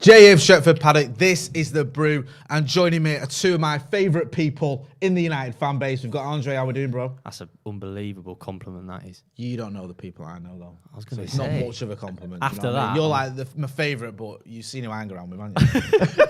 J.F. Stretford, Paddock, this is the Brew, and joining me are two of my favourite people in the United fan base. We've got Andre. How we doing, bro? That's an unbelievable compliment, that is. You don't know the people I know, though. I was going to say. It's not much of a compliment. After you know that. I mean? You're like my favourite, but you've seen who I hang around with, haven't you?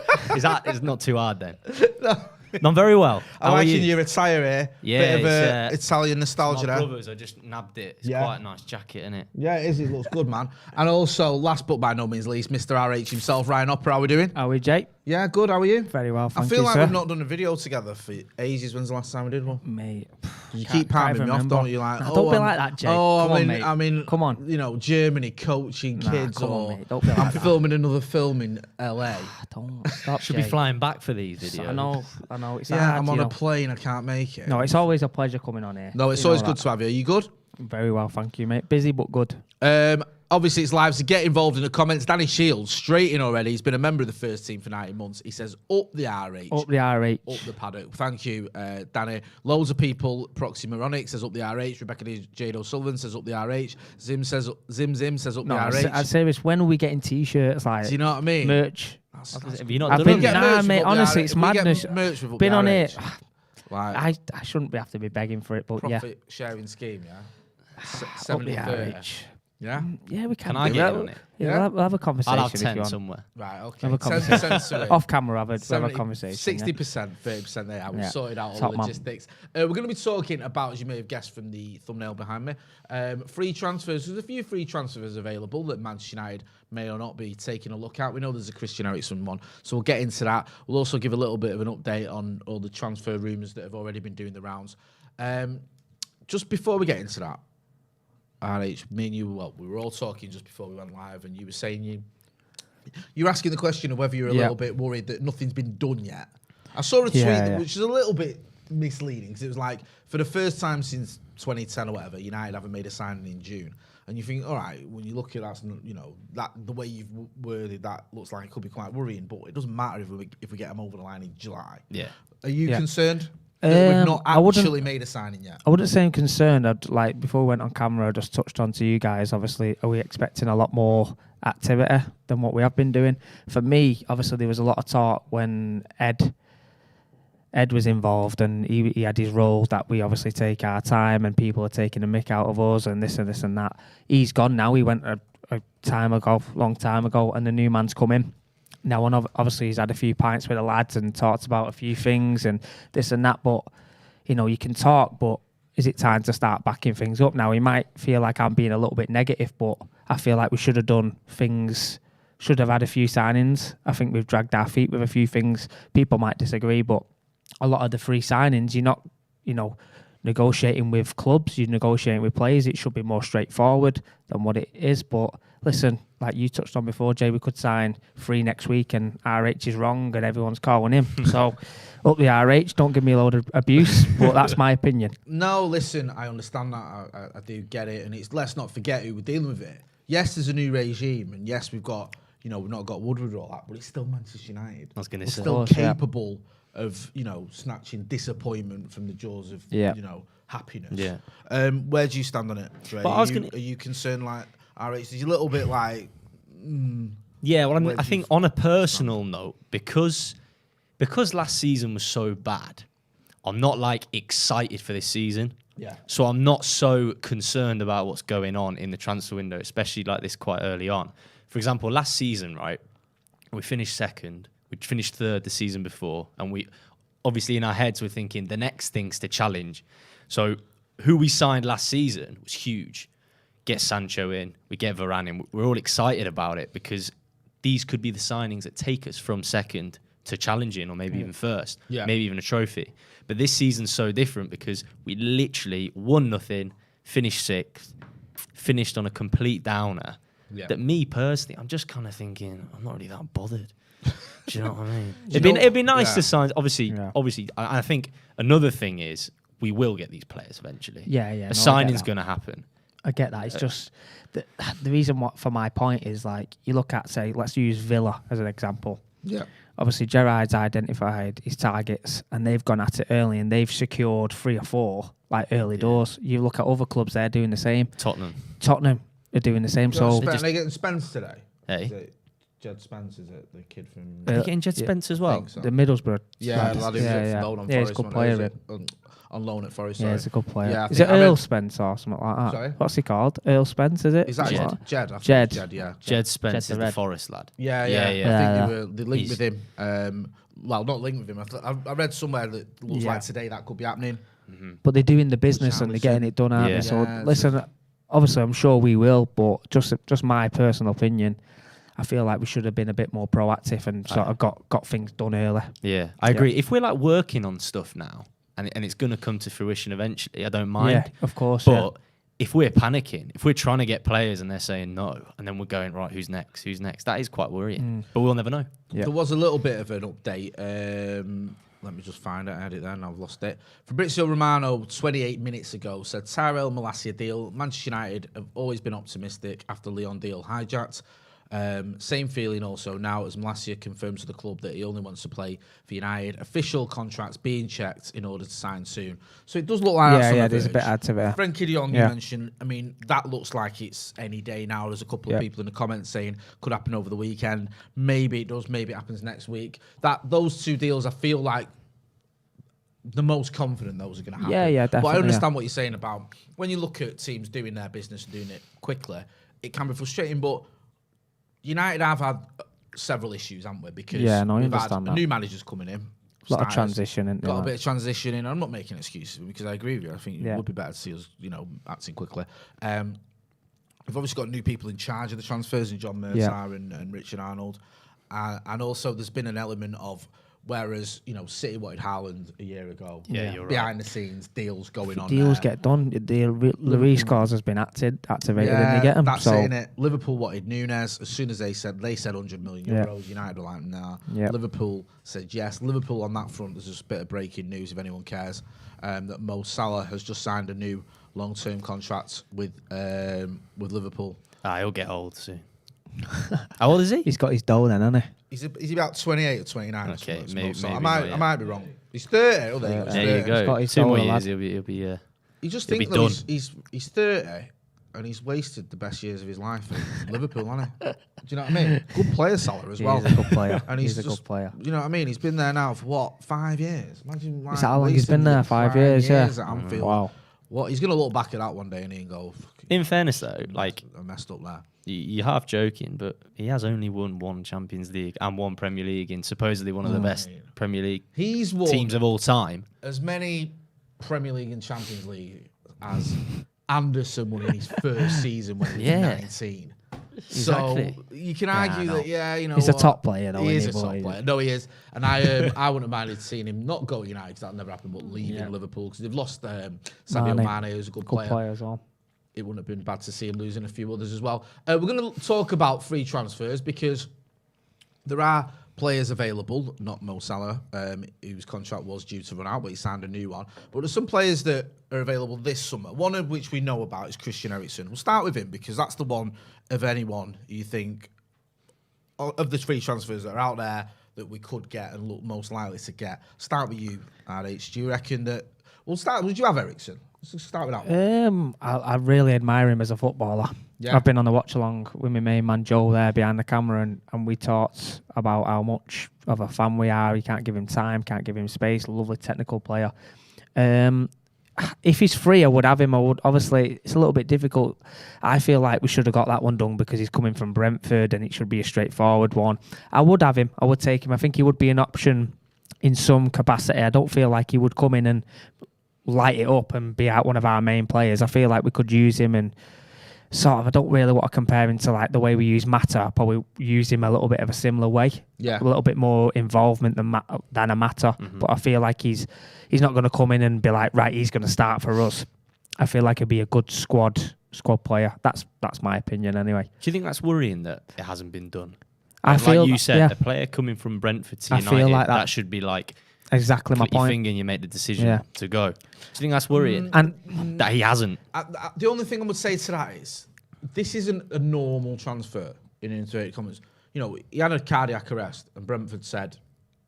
It's not too hard, then? No. Not very well. I'm liking your attire here. Yeah, bit of Italian nostalgia my there. brothers, I just nabbed it. It's quite a nice jacket, isn't it? Yeah, it is. It looks good, man. And also, last but by no means least, Mr. RH himself, Ryan Opera. How we doing? How are we, Jake? Yeah, good. How are you? Very well, thank you, I feel like sir. we've not done a video together for ages. When's the last time we did one? Mate. You keep palming me off, don't you? Like, don't be like that, Jake. I mean, come on. You know, Germany coaching kids, come or on, mate. Don't be like I'm that. filming another film in LA. Don't stop, Should Jake. be flying back for these videos. I know. It's Yeah, hard, I'm on you a know. plane. I can't make it. No, it's always a pleasure coming on here. No, it's You know always that. good to have you. Are you good? Very well, thank you, mate. Busy but good. Obviously, it's live, so get involved in the comments. Danny Shields, straight in already. He's been a member of the first team for 19 months. He says, up the RH. Up the RH. Up the Paddock. Thank you, Danny. Loads of people. Proxy Moronic says up the RH. Rebecca Jade O'Sullivan says up the RH. Zim says up No, the RH. I'd say this, when are we getting t-shirts like Do you know what I mean? merch? Have you not I've done been, them? nah, merch mate, with up the honestly, RH. it's We get madness. merch with up Been the on RH. it. Like, I shouldn't have to be begging for it, but profit sharing scheme, yeah? up the 70-30. RH. Yeah? Yeah, we can. Can I do get that. in on it? Yeah, Yeah. we'll have a conversation I'll have if you 10 want. somewhere. Right, okay. Have a 10% to it. Off camera, we'll have a conversation. 60%, 30% there. We've Yeah. sorted out all Top the man. logistics. We're going to be talking about, as you may have guessed from the thumbnail behind me, free transfers. There's a few free transfers available that Manchester United may or not be taking a look at. We know there's a Christian Ericson one, so we'll get into that. We'll also give a little bit of an update on all the transfer rumours that have already been doing the rounds. Just before we get into that, RH, me and you, well, we were all talking just before we went live, and you were saying you were asking the question of whether you're a little bit worried that nothing's been done yet. I saw a tweet which is a little bit misleading, because it was like, for the first time since 2010 or whatever, United haven't made a signing in June. And you think, all right, when you look at that, you know, that the way you've worded that looks like it could be quite worrying, but it doesn't matter if we get them over the line in July. Yeah. Are you concerned that we've not actually made a signing yet? I wouldn't say I'm concerned. I'd like, before we went on camera, I just touched on to you guys, obviously, are we expecting a lot more activity than what we have been doing? For me, obviously, there was a lot of talk when Ed was involved, and he had his role that we obviously take our time, and people are taking a mick out of us and this and that. He's gone now. He went a long time ago, and the new man's come in. Now, obviously, he's had a few pints with the lads and talked about a few things and this and that, but, you know, you can talk, but is it time to start backing things up now? He might feel like I'm being a little bit negative, but I feel like we should have done things, should have had a few signings. I think we've dragged our feet with a few things. People might disagree, but a lot of the free signings, you're not, you know, negotiating with clubs, you're negotiating with players. It should be more straightforward than what it is. But listen, like you touched on before, Jay, we could sign 3 next week and RH is wrong and everyone's calling him. So up the RH, don't give me a load of abuse, but that's my opinion. No, listen, I understand that. I do get it. And it's, let's not forget who we're dealing with it. Yes, there's a new regime, and yes, we've got, you know, we've not got Woodward or all that, but it's still Manchester United. I was going to We're say. still capable of, you know, snatching disappointment from the jaws of, you know, happiness. Yeah. Where do you stand on it, Dre? Are you concerned, like, RH is a little bit like... Yeah, well, I think on a personal note, because last season was so bad, I'm not, like, excited for this season. Yeah. So I'm not so concerned about what's going on in the transfer window, especially like this quite early on. For example, last season, right, we finished second. We finished third the season before, and we obviously in our heads we're thinking the next thing's to challenge. So who we signed last season was huge. Get Sancho in, we get Varane in. We're all excited about it because these could be the signings that take us from second to challenging, or maybe even first, maybe even a trophy. But this season's so different because we literally won nothing, finished sixth, finished on a complete downer. Yeah. That me personally, I'm just kind of thinking I'm not really that bothered. Do you know what I mean? It'd be nice to sign. Obviously, I think another thing is we will get these players eventually. A signing's going to happen. I get that. It's just the reason for my point is, like, you look at, say, let's use Villa as an example. Yeah. Obviously, Gerrard's identified his targets and they've gone at it early and they've secured 3 or 4 like early doors. You look at other clubs, they're doing the same. Tottenham are doing the same. So are they getting Spence today? Hey. Jed Spence, is it? The kid from... Are they getting Jed Spence as well? So. The Middlesbrough. Yeah, lad who's yeah. loan on Yeah, he's a Forest. good player. On loan at Forest, Yeah, he's a good player. Yeah, is it Earl Spence or something like that? Sorry? What's he called? Earl Spence, is it? Is that Jed? Jed. Jed, yeah. Jed Spence Jed is the Forest lad. Yeah. I think they linked with him. Well, not linked with him. I read somewhere that looks like today that could be happening. Mm-hmm. But they're doing the business and they're getting it done, aren't they? So listen, obviously I'm sure we will, but just my personal opinion, I feel like we should have been a bit more proactive and sort of got things done early. Yeah, I agree. If we're like working on stuff now and it's going to come to fruition eventually, I don't mind. Yeah, of course. But if we're panicking, if we're trying to get players and they're saying no, and then we're going, right, who's next? That is quite worrying. But we'll never know. Yeah. There was a little bit of an update. Let me just find it. I had it there and I've lost it. Fabrizio Romano, 28 minutes ago, said Tyrell Malacia deal. Manchester United have always been optimistic after Leon deal hijacked. Same feeling also now as Malacia confirms to the club that he only wants to play for United. Official contracts being checked in order to sign soon. So it does look like that's on the there's a bit add to it. Frenkie de Jong, you mentioned, I mean, that looks like it's any day now. There's a couple of people in the comments saying could happen over the weekend. Maybe it does, maybe it happens next week. Those two deals, I feel like the most confident those are going to happen. Yeah, definitely. But I understand what you're saying about when you look at teams doing their business and doing it quickly, it can be frustrating, but United have had several issues, haven't we? Because we've had new managers coming in. A lot of transition. Got a bit of transition in. I'm not making excuses because I agree with you. I think it would be better to see us, acting quickly. We've obviously got new people in charge of the transfers in John Mercer and Richard Arnold. And also there's been an element of, whereas, City wanted Haaland a year ago. Yeah, you're behind the scenes, deals going on. Deals get done. The Lloris clause has been activated and they get them. That's saying it. Liverpool wanted Nunes. As soon as they said 100 million euros, United were like, nah. Liverpool said yes. Liverpool on that front, there's just a bit of breaking news if anyone cares, that Mo Salah has just signed a new long-term contract with Liverpool. He'll get old soon. How old is he? He's got his dough then, hasn't he? He's about 28 or 29. Okay, maybe I might be wrong. He's 30. Oh, there you go. He's got his 2 more dough, years, he'll be. You just think that he's 30 and he's wasted the best years of his life at Liverpool, hasn't he? Do you know what I mean? Good player, Salah, as well. He's a good player. And he's a good player. You know what I mean? He's been there now for what, 5 years? Imagine is that how long he's been there? 5 years, at Anfield. Wow. What he's gonna look back at that one day and go. In fairness, though, I messed up there. You're half joking, but he has only won one Champions League and one Premier League in supposedly one of the best Premier League teams of all time. As many Premier League and Champions League as Anderson won in his first season when he was 19. Exactly. So you can argue that, he's a top player, though. He is a top player. No, he is. And I wouldn't have minded seeing him not go to United because that never happened, but leaving Liverpool because they've lost Sadio Mane, who's a good player as well. It wouldn't have been bad to see him losing a few others as well. We're going to talk about free transfers because there are players available, not Mo Salah, whose contract was due to run out, but he signed a new one. But there's some players that are available this summer. One of which we know about is Christian Ericson. We'll start with him because that's the one of anyone you think of the free transfers that are out there that we could get and look most likely to get. Start with you, RH. Do you reckon that... Would you have Ericson? Let's start with that one. I really admire him as a footballer. Yeah. I've been on a watch along with my main man Joe there behind the camera, and we talked about how much of a fan we are. You can't give him time, can't give him space. Lovely technical player. If he's free, I would have him. Obviously, it's a little bit difficult. I feel like we should have got that one done because he's coming from Brentford, and it should be a straightforward one. I would have him. I would take him. I think he would be an option in some capacity. I don't feel like he would come in and light it up and be out one of our main players. I feel like we could use him and sort of, I don't really want to compare him to like the way we use Mata. Probably use him a little bit of a similar way. Yeah. A little bit more involvement than a Mata. Mm-hmm. But I feel like he's not going to come in and be like, right, he's going to start for us. I feel like he'd be a good squad player. That's my opinion anyway. Do you think that's worrying that it hasn't been done? I feel like you said, a player coming from Brentford to United, feel like that should be like exactly my point. Your finger and you make the decision to go. Do you think that's worrying? And that he hasn't. The only thing I would say to that is this isn't a normal transfer in inverted commas. He had a cardiac arrest and Brentford said,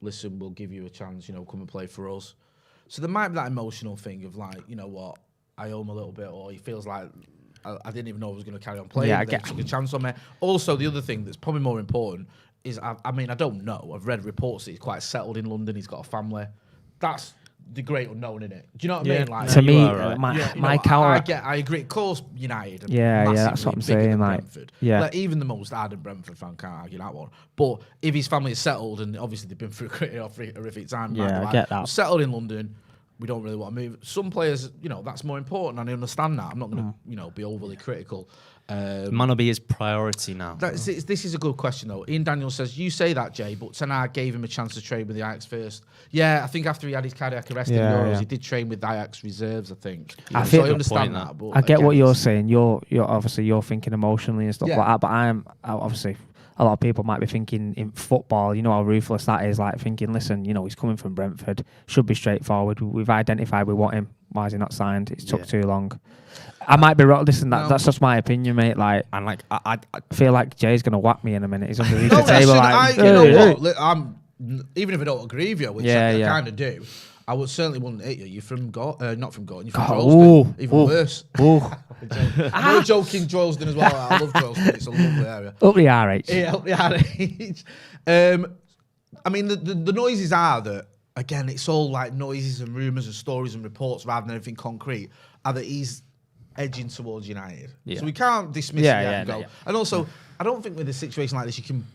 listen, we'll give you a chance, come and play for us. So there might be that emotional thing of like, you know what, I owe him a little bit, or he feels like I didn't even know I was going to carry on playing. Yeah, I They get- took a chance on me. Also, the other thing that's probably more important is, I mean, I don't know. I've read reports that he's quite settled in London. He's got a family. That's the great unknown, innit? Do you know what I mean? Like, to you me, are right. my counter. I agree. Of course, United. Are Yeah, massively that's what I'm bigger saying, than like, Brentford. yeah. Like, even the most ardent Brentford fan can't argue that one. But if his family is settled, and obviously they've been through a horrific time, Yeah, like, I get that. we're settled in London. We don't really want to move. Some players, that's more important, and I understand that. I'm not going to, be overly critical. Might not be his priority now. This is a good question, though. Ian Daniels says, you say that, Jay, but Ten Hag gave him a chance to train with the Ajax first. Yeah, I think after he had his cardiac arrest in Euros, he did train with the Ajax reserves, I think. I So feel- I understand Good point, that. But I get again, what you're it's- saying. You're obviously you're thinking emotionally and stuff Yeah. like that. But obviously a lot of people might be thinking in football. You know how ruthless that is. Like thinking, listen, he's coming from Brentford. Should be straightforward. We've identified we want him. Why is he not signed? It took too long. I might be wrong. Listen, that's just my opinion, mate. Like, And like, I feel like Jay's gonna whack me in a minute. He's underneath No, the table. listen, Like, you know "Hey, what? I'm even if I don't agree with you, which I kind of do. I would certainly wouldn't hit you. You're from not from Gorton. You're from Droylsden. Even worse. Oh, I'm joking, Droylsden as well. I love Droylsden. It's a lovely area. up the RH. Yeah, I mean, the noises are that, again, it's all like noises and rumours and stories and reports rather than anything concrete, are that he's edging towards United. Yeah. So we can't dismiss it and go. And also, I don't think with a situation like this, you can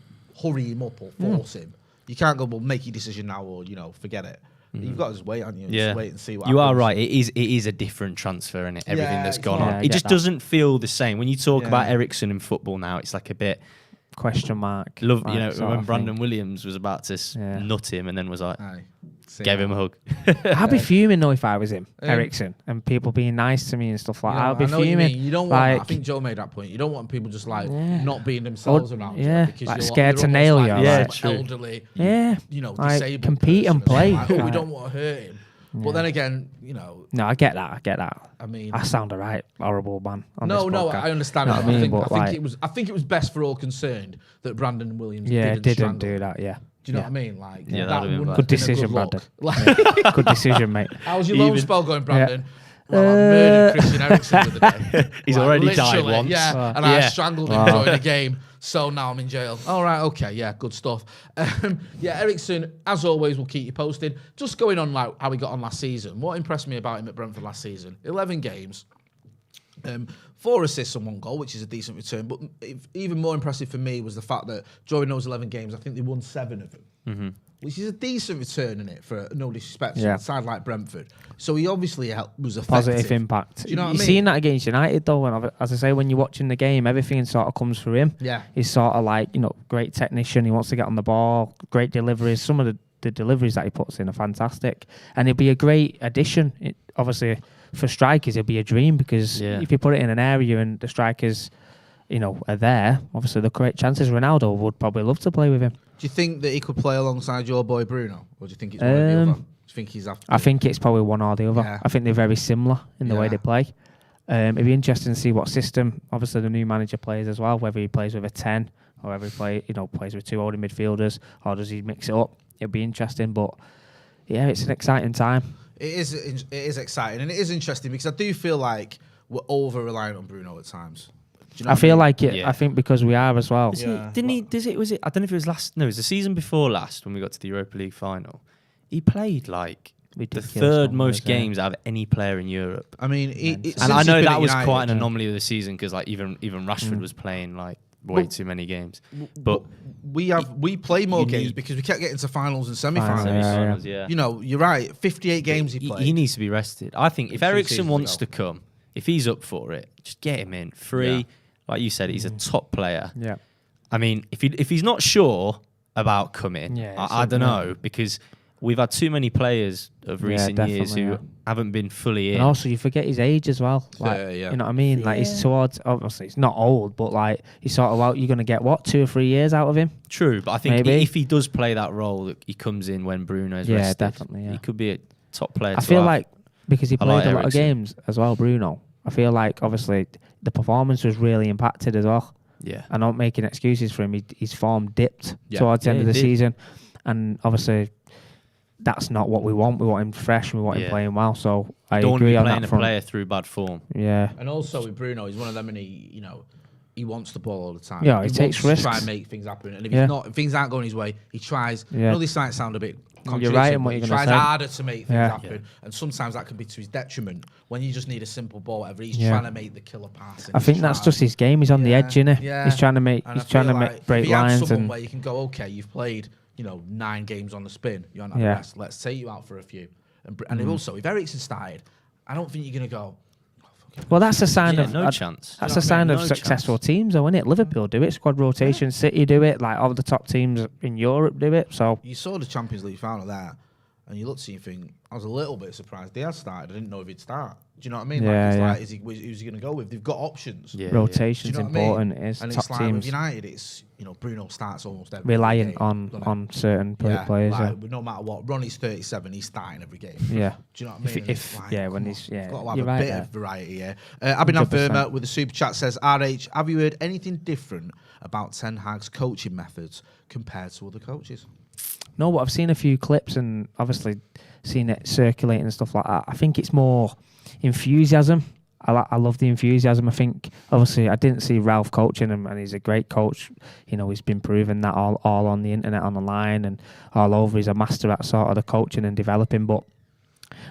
hurry him up or force him. You can't go, well, make your decision now or, forget it. You've got to just wait, haven't you? Yeah, Just wait and see what you happens. are right. It is a different transfer, and everything Yeah, that's it's gone not- on. Yeah, I It get just that. doesn't feel the same when you talk about Yeah. Ericson in football now. It's like a bit Question mark. love. Like, sort When of Brandon thing. Williams was about to nut him, and then was like, Aye. See gave that. him a hug. I'd be fuming though if I was him, Ericson, and people being nice to me and stuff like that. I'd be I know what you fuming. mean. You don't want that. I Like, think Joe made that point. You don't want people just not being themselves around yeah, you because like you're scared to almost nail like you, some like- True. elderly, yeah, like, disabled compete person and play. like, oh, we Like, don't want to hurt him. But then again, No, I get that. I mean, I sound a right horrible man. On no, this no, podcast. I understand. Know It. what I mean? I think But, like, it was best for all concerned that Brandon Williams didn't strangle. do that. Yeah, Do you know what I mean? Like, Yeah, that that'd have been wouldn't bad. have good been a decision, look. Brandon. Like, Good decision, mate. how was your loan Even- spell going, Brandon? Well, I murdered Christian Eriksen the other day. He's already died literally, once. Yeah, and I Yeah. strangled him during the game. So now I'm in jail. All right, okay, yeah, good stuff. Erikson, as always, will keep you posted. Just going on like how he got on last season. What impressed me about him at Brentford last season? 11 games, 4 assists and 1 goal, which is a decent return. But even more impressive for me was the fact that during those 11 games, I think they won 7 of them. Which is a decent return in it for no disrespect to a side like Brentford. So he obviously was effective. Positive impact. Do you know what I You've mean? seen that against United though, and as I say, when you're watching the game, everything sort of comes through him. Yeah. He's sort of like, great technician. He wants to get on the ball, great deliveries. Some of the deliveries that he puts in are fantastic. And he'll be a great addition. Obviously, for strikers, it'll be a dream because if you put it in an area and the strikers, are there, obviously the correct chances. Ronaldo would probably love to play with him. Do you think that he could play alongside your boy Bruno? Or do you think it's one or the other? Do you think he's after? I think it's probably one or the other. Yeah. I think they're very similar in the way Yeah. they play. It'd be interesting to see what system, obviously, the new manager plays as well, whether he plays with a 10 or whether he plays with 2 holding midfielders, or does he mix it up? It'll be interesting, but yeah, it's an exciting time. It is exciting and it is interesting because I do feel like we're over reliant on Bruno at times. Do you know I what feel mean? like it. Yeah. I think because we are as well. Yeah. Didn't he? Was it? I don't know if it was last. No, it was the season before last when we got to the Europa League final. He played like the Ridiculous third numbers, most games out of any player in Europe. I mean, And I know that was quite an anomaly of the season because like even Rashford was playing like way too many games. But we play more You games need- because we kept getting to finals and semi-finals. Yeah, yeah. semi-finals, yeah. You're right. 58 games he He played. needs to be rested. I think if 2 Ericson seasons wants ago. to come, if he's up for it, just get him in free. Yeah. Like you said, he's a top player. Yeah. I mean, if he's not sure about coming, Yeah, I don't know because we've had too many players of Yeah, recent years definitely, who yeah. haven't been fully in. And also, you forget his age as well. Like, yeah. You know what I mean? Like, he's towards, obviously, he's not old, but like, he's sort of out, you're going to get, 2 or 3 years out of him? True, but I think Maybe. if he does play that role, that he comes in when Bruno is Yeah, rested, definitely, yeah. he could be a top player. I to feel have. like, because he I played like a lot of Erikson. games as well, Bruno, I feel like, obviously, the performance was really impacted as well. yeah, I'm not making excuses for him. His form dipped Yeah. towards the end Yeah, of the it did. season. And obviously, that's not what we want. We want him fresh. We want him playing well. So I don't agree be on playing that a front. player through bad form. Yeah. And also with Bruno, he's one of them, and he wants the ball all the time. Yeah, he takes wants risks. to try and make things happen. And if things aren't going his way, he tries. Yeah. I know this might sound a bit You're right in but what you're he going to tries say. harder to make things happen. Yeah. And sometimes that can be to his detriment when you just need a simple ball, whatever. He's Yeah. trying to make the killer pass. And I think that's just his game. He's on the edge, innit? Yeah. He's trying to make. And He's trying to make break if you have lines someone and. where you can go, okay, you've played 9 games on the spin. You're not Yeah. rest. Let's take you out for a few. And also, if Ericson started, I don't think you're going to go. Well, that's a sign of no chance. That's You know a sign what I of mean? No successful teams, though, isn't it? Liverpool do it, squad rotation. City do it. Like all the top teams in Europe do it. So You saw the Champions League final there, and you looked at you think, I was a little bit surprised. They had started. I didn't know if he'd start. Do you know what I mean? Yeah, yeah. Like, who's he going to go with? They've got options. Yeah, rotation's Do you know what I important. mean? It is And top it's like teams with United, it's Bruno starts almost every reliant game, doesn't on certain it? players. Like, no matter what. Ronnie's 37. He's starting every game. Yeah. Do you know what I mean? And it's like, when come he's on, yeah, got to have you're a right bit there. of variety here. Abhinav 100%. Verma with the super chat says, RH, have you heard anything different about Ten Hag's coaching methods compared to other coaches? No, but I've seen a few clips and obviously seen it circulating and stuff like that. I think it's more enthusiasm. I love the enthusiasm. I think, obviously, I didn't see Ralph coaching him, and he's a great coach. He's been proven that all on the internet, on the line, and all over. He's a master at sort of the coaching and developing. But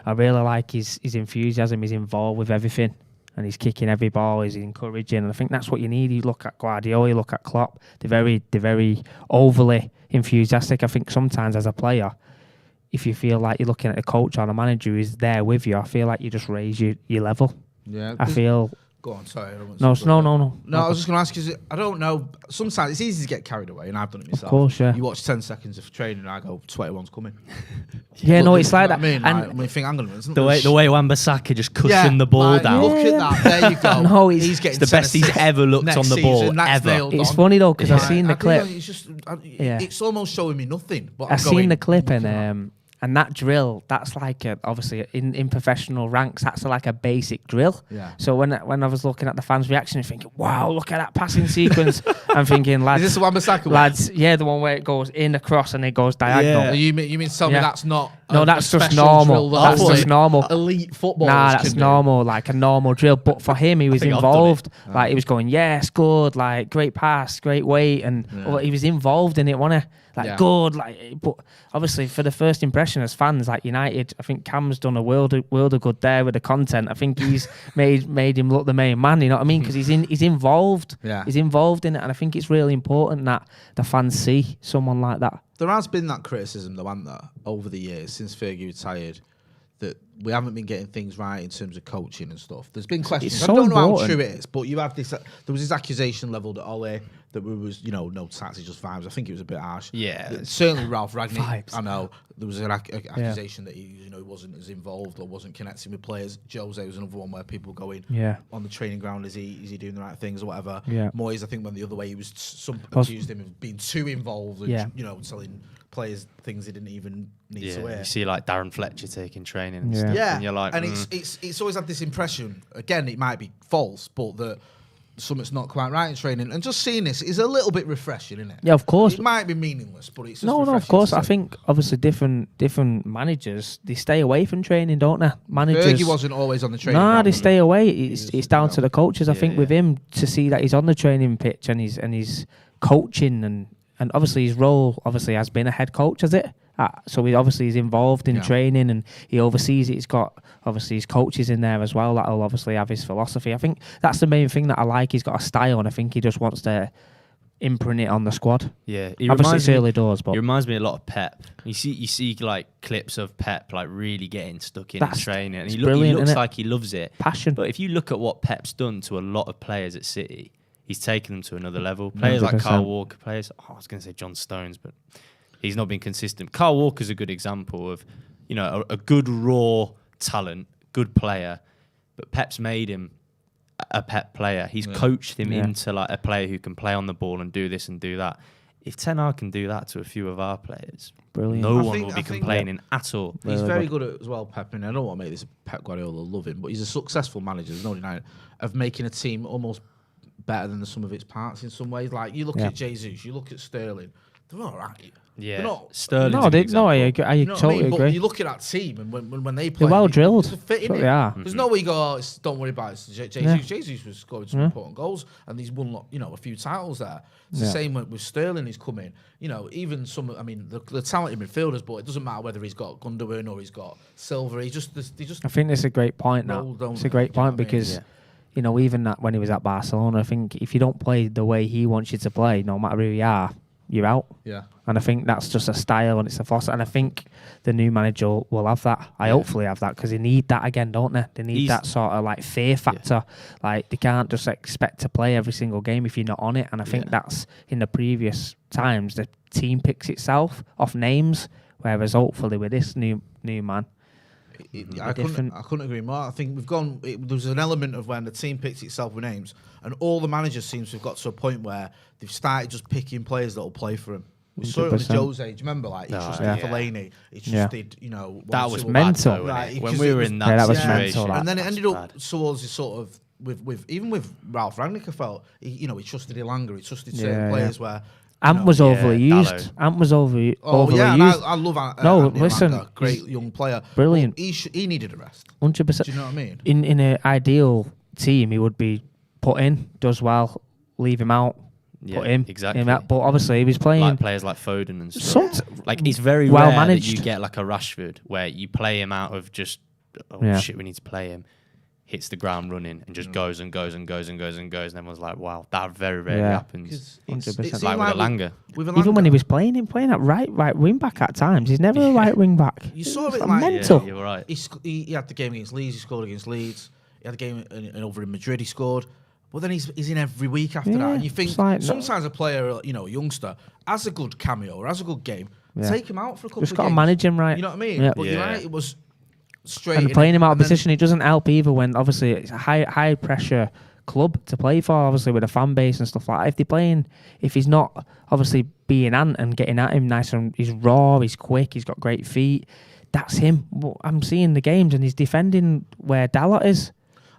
I really like his enthusiasm. He's involved with everything, and he's kicking every ball. He's encouraging, and I think that's what you need. You look at Guardiola, you look at Klopp. They're very overly enthusiastic. I think sometimes as a player, if you feel like you're looking at a coach or a manager who's there with you, I feel like you just raise your level. Yeah. I feel. Go on, sorry. I don't want No, to no. I was just going to ask you, I don't know. Sometimes it's easy to get carried away, and I've done it myself. Of course, yeah. You watch 10 seconds of training, and I go, 21's coming. Yeah, no, But it's you know like what that. I mean, And like, when you think, hang on a minute. The way Wan-Bissaka just cushioned the ball down. Look at that. There you go. No, he's getting It's the best he's ever looked on the ball, ever. It's funny though because I've seen the clip. It's just, it's almost showing me nothing. But I've seen the clip and that drill, that's like obviously in professional ranks, that's like a basic drill. Yeah. So when I was looking at the fans' reaction, I'm thinking, wow, look at that passing sequence. I'm thinking, lads, is this the Wan-Bissaka one? lads, yeah, the one where it goes in across and it goes diagonal. Yeah. You mean tell me that's not? No, that's just normal. That's just normal. Elite footballers. Nah, that's normal, like a normal drill. But for him, he was involved. Like he was going, yes, good, like great pass, great weight, and he was involved in it, wasn't he? Like good, like. But obviously, for the first impression as fans, like United, I think Cam's done a world of good there with the content. I think he's made him look the main man. You know what I mean? Because he's involved. Yeah. He's involved in it, and I think it's really important that the fans see someone like that. There has been that criticism, though, hasn't there, over the years since Fergie retired, that we haven't been getting things right in terms of coaching and stuff. There's been questions. It's I so don't know important. how true it is, but you have this. There was this accusation levelled at Ole that we was, no tactics, just vibes. I think it was a bit harsh. Yeah. Certainly Ralph Ragnick. Vibes. I know there was an accusation that he wasn't as involved or wasn't connecting with players. Jose was another one where people going on the training ground, is he doing the right things or whatever. Yeah. Moyes, I think, went the other way. He was accused him of being too involved and telling players things they didn't even need to hear. You see like Darren Fletcher taking training and stuff, and you're like, it's always had this impression. Again, it might be false, but that something's not quite right in training. And just seeing this is a little bit refreshing, isn't it? Yeah, of course. It might be meaningless, but it's just No, of course. I think obviously different managers, they stay away from training, don't they? Managers. Fergie wasn't always on the training. Nah, ground, they was stay he? away. It's down to the coaches. I think with him to see that he's on the training pitch and he's coaching and obviously his role obviously has been a head coach, has it? So he obviously is involved in training and he oversees it. He's got obviously his coaches in there as well that'll obviously have his philosophy. I think that's the main thing that I like. He's got a style and I think he just wants to imprint it on the squad. Yeah, obviously it's early doors, but it reminds me a lot of Pep. You see like clips of Pep like really getting stuck in his training, and he looks like he loves it. Passion. But if you look at what Pep's done to a lot of players at City, he's taken them to another level. Players 100%. like Kyle Walker, I was going to say John Stones, but he's not been consistent. Kyle Walker's a good example of, a good raw talent, good player, but Pep's made him a Pep player. He's coached him into like a player who can play on the ball and do this and do that. If Ten Hag can do that to a few of our players, brilliant. No one will be complaining at all. He's very good at as well, Pep. And I don't want to make this Pep Guardiola love him, but he's a successful manager. There's no denying it, of making a team almost better than the sum of its parts in some ways. Like you look at Jesus, you look at Sterling. they're all right. Yeah, They're not. Sterling's No, a good I example. totally But agree. you look at that team, and when they play, They're well drilled. It's a fit, That's what innit? they are. There's no way you go, don't worry about it. Jesus was scoring some important goals, and he's won, a few titles there. It's the same with Sterling. He's come in. Even some. I mean, the talented midfielders, but it doesn't matter whether he's got Gundogan or he's got Silva. They just. I think that's a great point. Now it's a great point because. Even that when he was at Barcelona, I think if you don't play the way he wants you to play, no matter who you are, you're out. Yeah. And I think that's just a style and it's a philosophy. And I think the new manager will have that. I hopefully have that because they need that again, don't they? They need that sort of like fear factor. Like they can't just expect to play every single game if you're not on it. And I think that's in the previous times the team picks itself off names, whereas hopefully with this new man. I couldn't agree more. I think we've gone. There's an element of when the team picks itself with names, and all the managers seems to have got to a point where they've started just picking players that will play for him. We saw it with Jose. Do you remember? Like he trusted Fellaini. He trusted, that was mental. When we were in that situation, and then it ended up towards the sort of with Ralph Rangnick. I felt he trusted Elanga. He trusted certain players where. Ant was overused. Ant was overused. And I love Ant. Listen, great young player. Brilliant. He needed a rest. 100%. Do you know what I mean? In an ideal team, he would be put in, does well, leave him out, put him. Exactly. Him out. But obviously, he was playing. Like players like Foden and stuff. It's very well rare managed. that you get like a Rashford where you play him out of just, shit, we need to play him. Hits the ground running and just goes and goes and goes and goes and goes, and everyone's like, "Wow, that very rarely happens." 100%. Like with Elanga. Even when he was playing at right wing back at times, he's never a right wing back. You saw it mental. Yeah, you're right. He had the game against Leeds. He scored against Leeds. He had the game over in Madrid. He scored. But then he's in every week after that, and you think sometimes a player, a youngster, has a good cameo or has a good game. Take him out for a couple of games. Just got to manage him right. You know what I mean? Yeah. But you're right. It was. Straight and playing him out of position, it doesn't help either when obviously it's a high pressure club to play for, obviously with a fan base and stuff like that. If he's not obviously being Ant and getting at him nice and he's raw, he's quick, he's got great feet, that's him. I'm seeing the games and he's defending where Dalot is.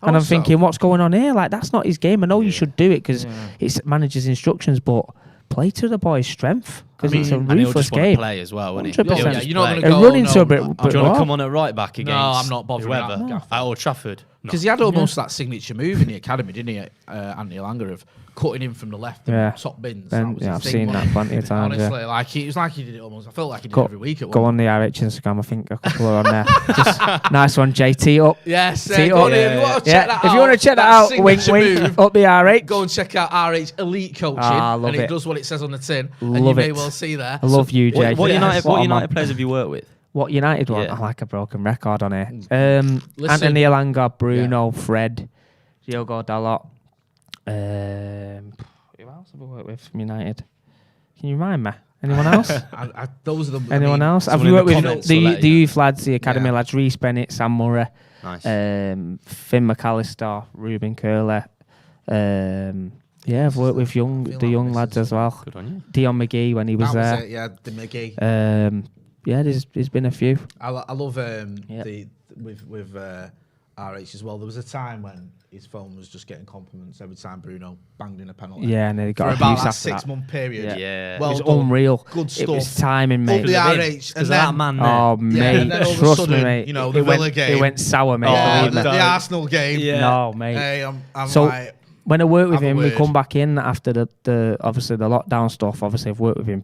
And I'm thinking, what's going on here? Like, that's not his game. I know you should do it because it's manager's instructions, but play to the boy's strength because it's a ruthless game. Play as well, wouldn't 100%. he? You're not going to go. Run into a bit. Do you want to come on at right back against? No, I'm not bothering whoever. At Old Trafford. Because he had almost that signature move in the academy, didn't he? Anthony Elanga of cutting in from the left and top bins. I've seen that plenty of times. Honestly, it was like he did it almost. I felt like he did it every week. Go on the RH Instagram. I think a couple are on there. Just nice one, JT up. Yes, tee up. Up. If you want to check that out, if you want to check that out, wink, wink, up the RH. Go and check out RH Elite Coaching, and it does what it says on the tin, and you may well see there. I love you, JT. What United players have you worked with? What United one? I like a broken record on here. Anthony Elanga, Bruno, Fred, Diogo Dalot. Who else have I worked with from United? Can you remind me? Anyone else? Those are the. Anyone else? Have you worked with the youth lads, the academy lads? Reece Bennett, Sam Murray, nice. Finn McAllister, Ruben Curler. I've worked with the young lads as well. Good on you. Dion McGee when he was there. The McGee. There's been a few. I love with RH as well. There was a time when his phone was just getting compliments every time Bruno banged in a penalty. Yeah, and then he got for about abuse that after 6 month period. Yeah. Well it was done. unreal. Good stuff. It was timing, mate. Up the RH. Because that man there. Oh, mate. And then all of a Trust sudden, me, mate. the Villa game. It went sour, mate. The Arsenal game. Yeah. No, mate. Hey, I'm so, like... When I worked with him, we come back in after the obviously the lockdown stuff. Obviously, I've worked with him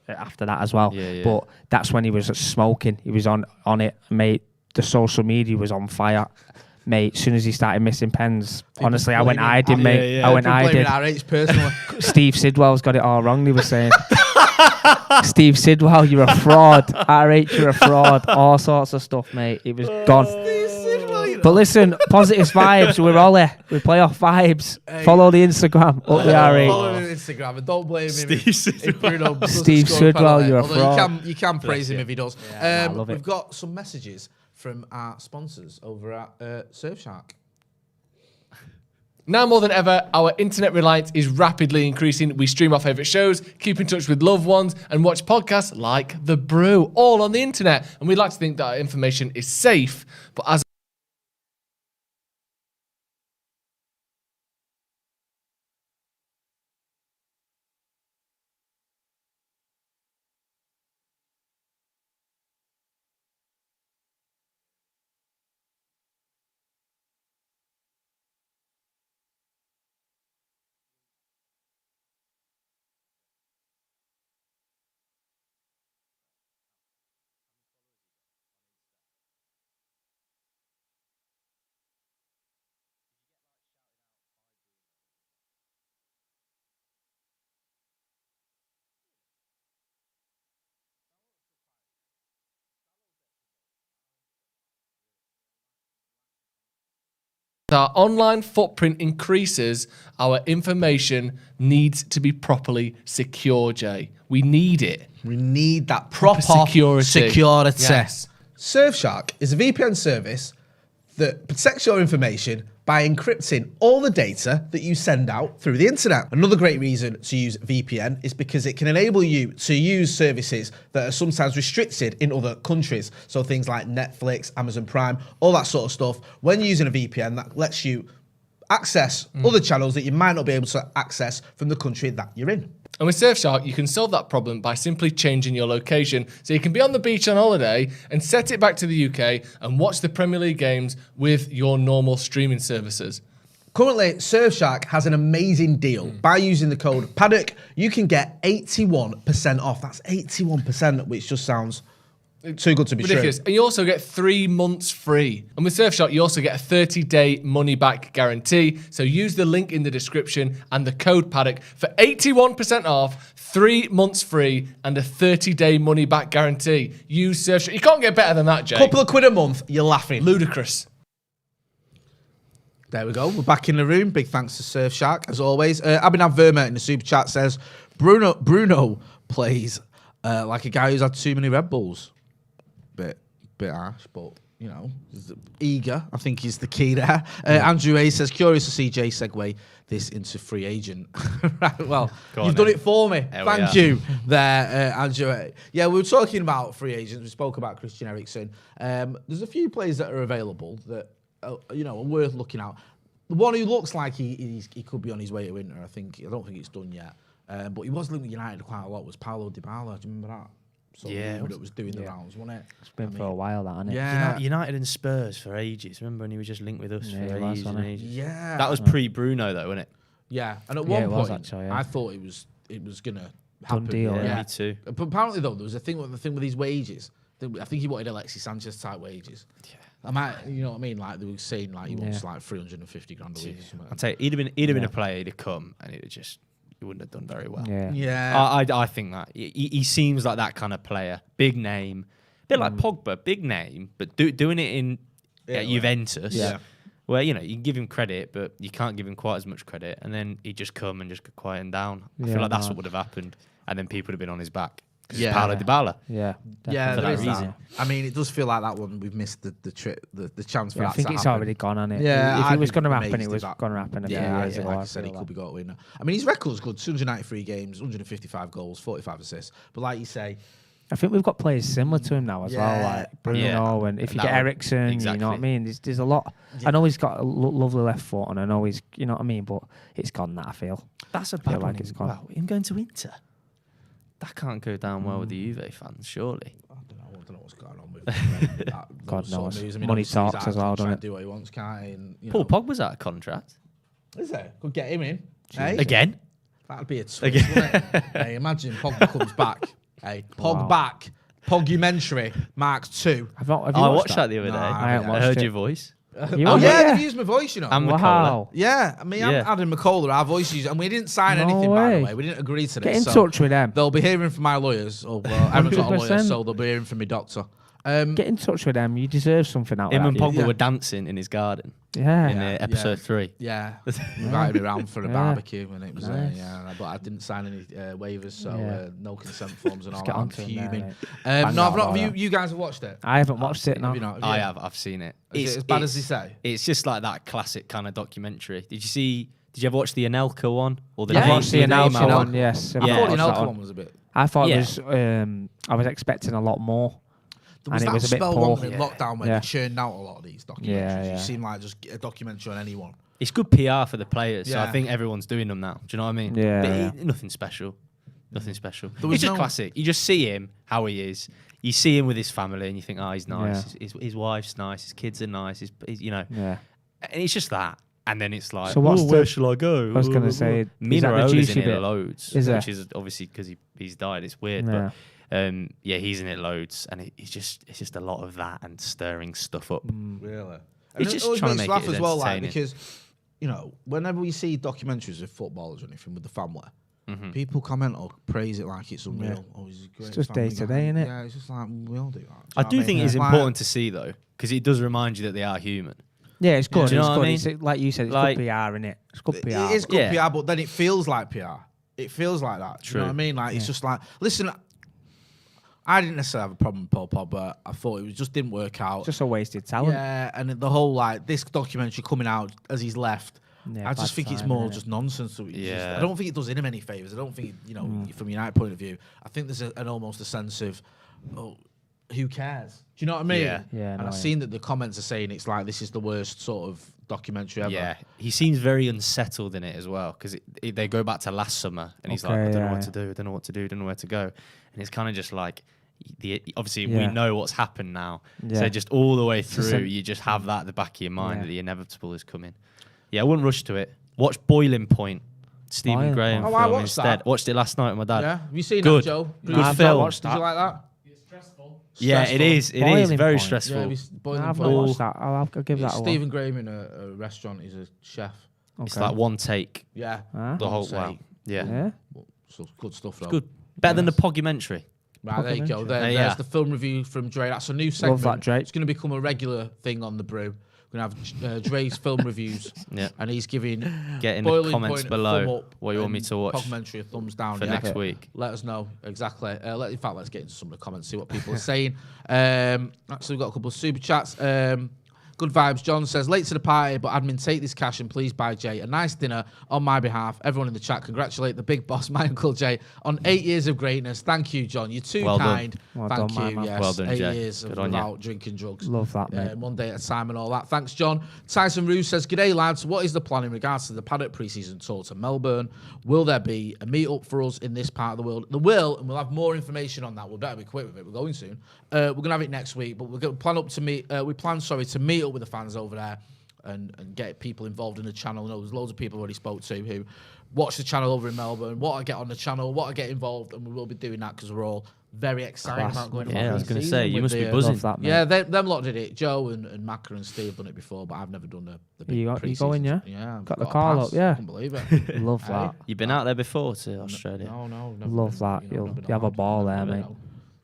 after that as well. Yeah. But that's when he was smoking. He was on it, mate. The social media was on fire, mate. As soon as he started missing pens, honestly, I went hiding, mate. Yeah. I went hiding. RH personally. Steve Sidwell's got it all wrong. He was saying, Steve Sidwell, you're a fraud. RH, you're a fraud. All sorts of stuff, mate. It was gone. But listen, positive vibes. We're all there. We play off vibes. Hey. Follow the Instagram. Up the RH. Follow the Instagram and don't blame him. Steve Sidwell, you're a fraud. You can praise him if he does. Yeah, I love it. We've got some messages from our sponsors over at Surfshark. Now more than ever, our internet reliance is rapidly increasing. We stream our favourite shows, keep in touch with loved ones, and watch podcasts like The Brew, all on the internet. And we'd like to think that our information is safe, but as Our online footprint increases, our information needs to be properly secure, Jay. We need it. We need that proper security. Yes. Surfshark is a VPN service that protects your information by encrypting all the data that you send out through the internet. Another great reason to use VPN is because it can enable you to use services that are sometimes restricted in other countries. So things like Netflix, Amazon Prime, all that sort of stuff. When using a VPN, that lets you access other channels that you might not be able to access from the country that you're in. And with Surfshark, you can solve that problem by simply changing your location. So you can be on the beach on holiday and set it back to the UK and watch the Premier League games with your normal streaming services. Currently, Surfshark has an amazing deal. By using the code Paddock, you can get 81% off. That's 81%, which just sounds too good to be Ridiculous. true. And you also get 3 months free. And with Surfshark, you also get a 30-day money-back guarantee. So use the link in the description and the code Paddock for 81% off, 3 months free, and a 30-day money-back guarantee. Use Surfshark. You can't get better than that, Jay. Couple of quid a month, you're laughing. Ludicrous. There we go. We're back in the room. Big thanks to Surfshark, as always. Abhinav Verma in the super chat says, Bruno plays like a guy who's had too many Red Bulls. Bit harsh, but you know, eager, I think, is the key there. Andrew A says, curious to see Jay segue this into free agent. Right, well, you've done it for me. Thank you there, Andrew A. Yeah, we were talking about free agents. We spoke about Christian Eriksen. There's a few players that are available that are worth looking at. The one who looks like he could be on his way to Inter, I don't think it's done yet. But he was linked with United quite a lot, was Paolo Dibala. Do you remember that? That was doing the rounds, wasn't it? It's been for a while, that, hasn't it? Yeah. United and Spurs for ages. Remember when he was just linked with us for ages and ages? Yeah. That was pre-Bruno, though, wasn't it? Yeah. And at one point, actually, I thought it was going to happen. Deal, yeah, me too. But apparently, though, there was a thing with his wages. I think he wanted Alexis Sanchez type wages. Yeah. You know what I mean? Like, they were saying, like, he wants, like, 350 grand a week or something. I'd say he'd have been a player, he'd have come, and it would just... He wouldn't have done very well. Yeah. I think that. He seems like that kind of player. Big name. A bit like Pogba, big name, but doing it in Juventus. Yeah. Where, you can give him credit, but you can't give him quite as much credit. And then he'd just come and just get quiet down. I feel like that's what would have happened. And then people would have been on his back. Yeah. Paolo Dibala. Yeah. Yeah, for there that is reason. That. I mean, it does feel like that one we've missed the chance for that. I think it's already gone on it. Yeah, if it was going to happen, it was going to happen. Like I said, he could be got a winner. I mean, his record's good: 293 games, 155 goals, 45 assists. But like you say, I think we've got players similar to him now as well, like Bruno, and if you get Ericson, you know what I mean. There's a lot. I know he's got a lovely left foot, and I know he's, you know what I mean. But it's gone. That I feel. That's a bad one. It's gone. Wow, him going to Inter. That can't go down well with the Juve fans, surely. I don't know what's going on with that. God knows. I mean, money talks as well, doesn't it? Do what he wants, can't he? And, Paul Pogba's out of contract. Is there? Could get him in. Hey? Again? That'd be a twist, wouldn't it? Hey, imagine Pogba comes back. Hey, Pog back. Pogumentary Mark II. Have you I watched that the other day. I heard your voice. They've used my voice, you know. And McCullough. Yeah, I mean, Adam McCullough, our voices, and we didn't sign anything, by the way. We didn't agree to this. Get in touch with them. They'll be hearing from my lawyers. Oh, well, I haven't got a lawyer, so they'll be hearing from my doctor. Get in touch with them. You deserve something out of him. Him and Pogba were dancing in his garden. Yeah. In episode 3. Yeah. Invited me around for a barbecue, and it was, but I didn't sign any waivers, so no consent forms and all that. I'm fuming. I've not. You guys have watched it? I haven't watched it, no. I have. I've seen it. Is it as bad as they say? It's just like that classic kind of documentary. Did you ever watch the Anelka one? Or the I watched the Anelka one, yes. I thought the Anelka one was a bit... I thought it was... I was expecting a lot more. There was and that it was a bit spell poor. in lockdown when they churned out a lot of these documentaries. Yeah. You seem like just a documentary on anyone. It's good PR for the players, so I think everyone's doing them now. Do you know what I mean? Yeah. Nothing special. Nothing special. It's just classic. You just see him, how he is. You see him with his family, and you think, oh, he's nice. His wife's nice. His kids are nice. Yeah. And it's just that. And then it's like, so where shall I go? I was going to say, Minaro's in it loads, which is obviously because he's died. It's weird, but he's in it loads, and it's just a lot of that and stirring stuff up. Really, it's just trying to make it as well, like, because whenever we see documentaries of footballers or anything with the family, people comment or praise it like it's unreal. Oh, he's a great it's just day to day, isn't it? Yeah, it's just like we all do that. I do think it's important to see though, because it does remind you that they are human. Yeah, it's good. Do you know it's what good. I mean? It's, like you said, it's Like- good PR, innit? It's good PR. It is good Yeah. PR, but then it feels like PR. It feels like that. Do you know what I mean? Like, it's just like, listen, I didn't necessarily have a problem with Paul Pogba. I thought it just didn't work out. Just a wasted talent. Yeah, and the whole, like, this documentary coming out as he's left, Yeah, I just bad think it's timing, more innit? just nonsense. So Yeah. I don't think it does him any favours. I don't think, from a United point of view, I think there's an almost a sense of, oh, who cares? Do you know what I mean? Yeah. Yeah, And no, I've yeah. seen that the comments are saying it's like, this is the worst sort of documentary ever. Yeah, he seems very unsettled in it as well because they go back to last summer and he's like, Okay, I don't know yeah. what to do, I don't know what to do, I don't know where to go, and it's kind of just like, obviously we Yeah. know what's happened now, Yeah. so just all the way a through, sim- you just have that at the back of your mind Yeah. that the inevitable is coming. Yeah, I wouldn't rush to it. Watch Boiling Point, Stephen Boiling Graham Point. Oh, I film watched instead. that. Watched it last night with my dad. Yeah? Have you seen Good. that, Joe? Good No, I've not film. watched Did that. you like that? It's stressful. Yeah, it Stressful. is. It is Boiling very Point. stressful. Yeah, Boiling No, I've not Point. watched that. I'll give that It's a Stephen Graham in a restaurant. He's a chef. It's Okay. like one take. Yeah. Ah. The whole One wow. take. Yeah. Yeah. So good stuff, though. Good. Better than the Pogumentary. Right, there you go. There's Yeah. the film review from Dre. That's a new segment. that, Dre. It's going to become a regular thing on the Brew. We're going to have Dre's film reviews. Yeah. And he's giving Get in the Boiling comments Point a below thumb up what you want me and to watch Documentary a thumbs down. for yeah. next week. Let us know exactly. In fact, let's get into some of the comments, see what people are saying. So we've got a couple of super chats. Good vibes. John says, late to the party, but admin, take this cash and please buy Jay a nice dinner on my behalf. Everyone in the chat, congratulate the big boss, my Uncle Jay, on 8 years of greatness. Thank you, John. You're too Well done. kind. Well Thank done, my you. man. Yes. Well done, 8 Jay. years Good on ya. without drinking drugs. Love that, mate. One day at a time and all that. Thanks, John. Tyson Ruse says, g'day, lads. What is the plan in regards to the Paddock pre-season tour to Melbourne? Will there be a meet-up for us in this part of the world? There will, and we'll have more information on that. We'll better be quick with it. We're going soon. We're going to have it next week, but we're going to plan to meet up with the fans over there and get people involved in the channel. I know there's loads of people I already spoke to who watch the channel over in Melbourne, what I get on the channel, what I get involved, and we will be doing that because we're all very excited Class. about going to Yeah, I was going to pre-season say, you with must be the, buzzing. Love that, mate. Yeah, them lot did it. Joe and Macca and Steve have done it before, but I've never done the big You pre-season. going, yeah? Yeah. I've Got the a call pass. up, yeah. I can't believe it. Love Hey? that. You've been out there before to Australia? No, never Love been, that. you know, You'll never been have a allowed. ball there, Never mate. know.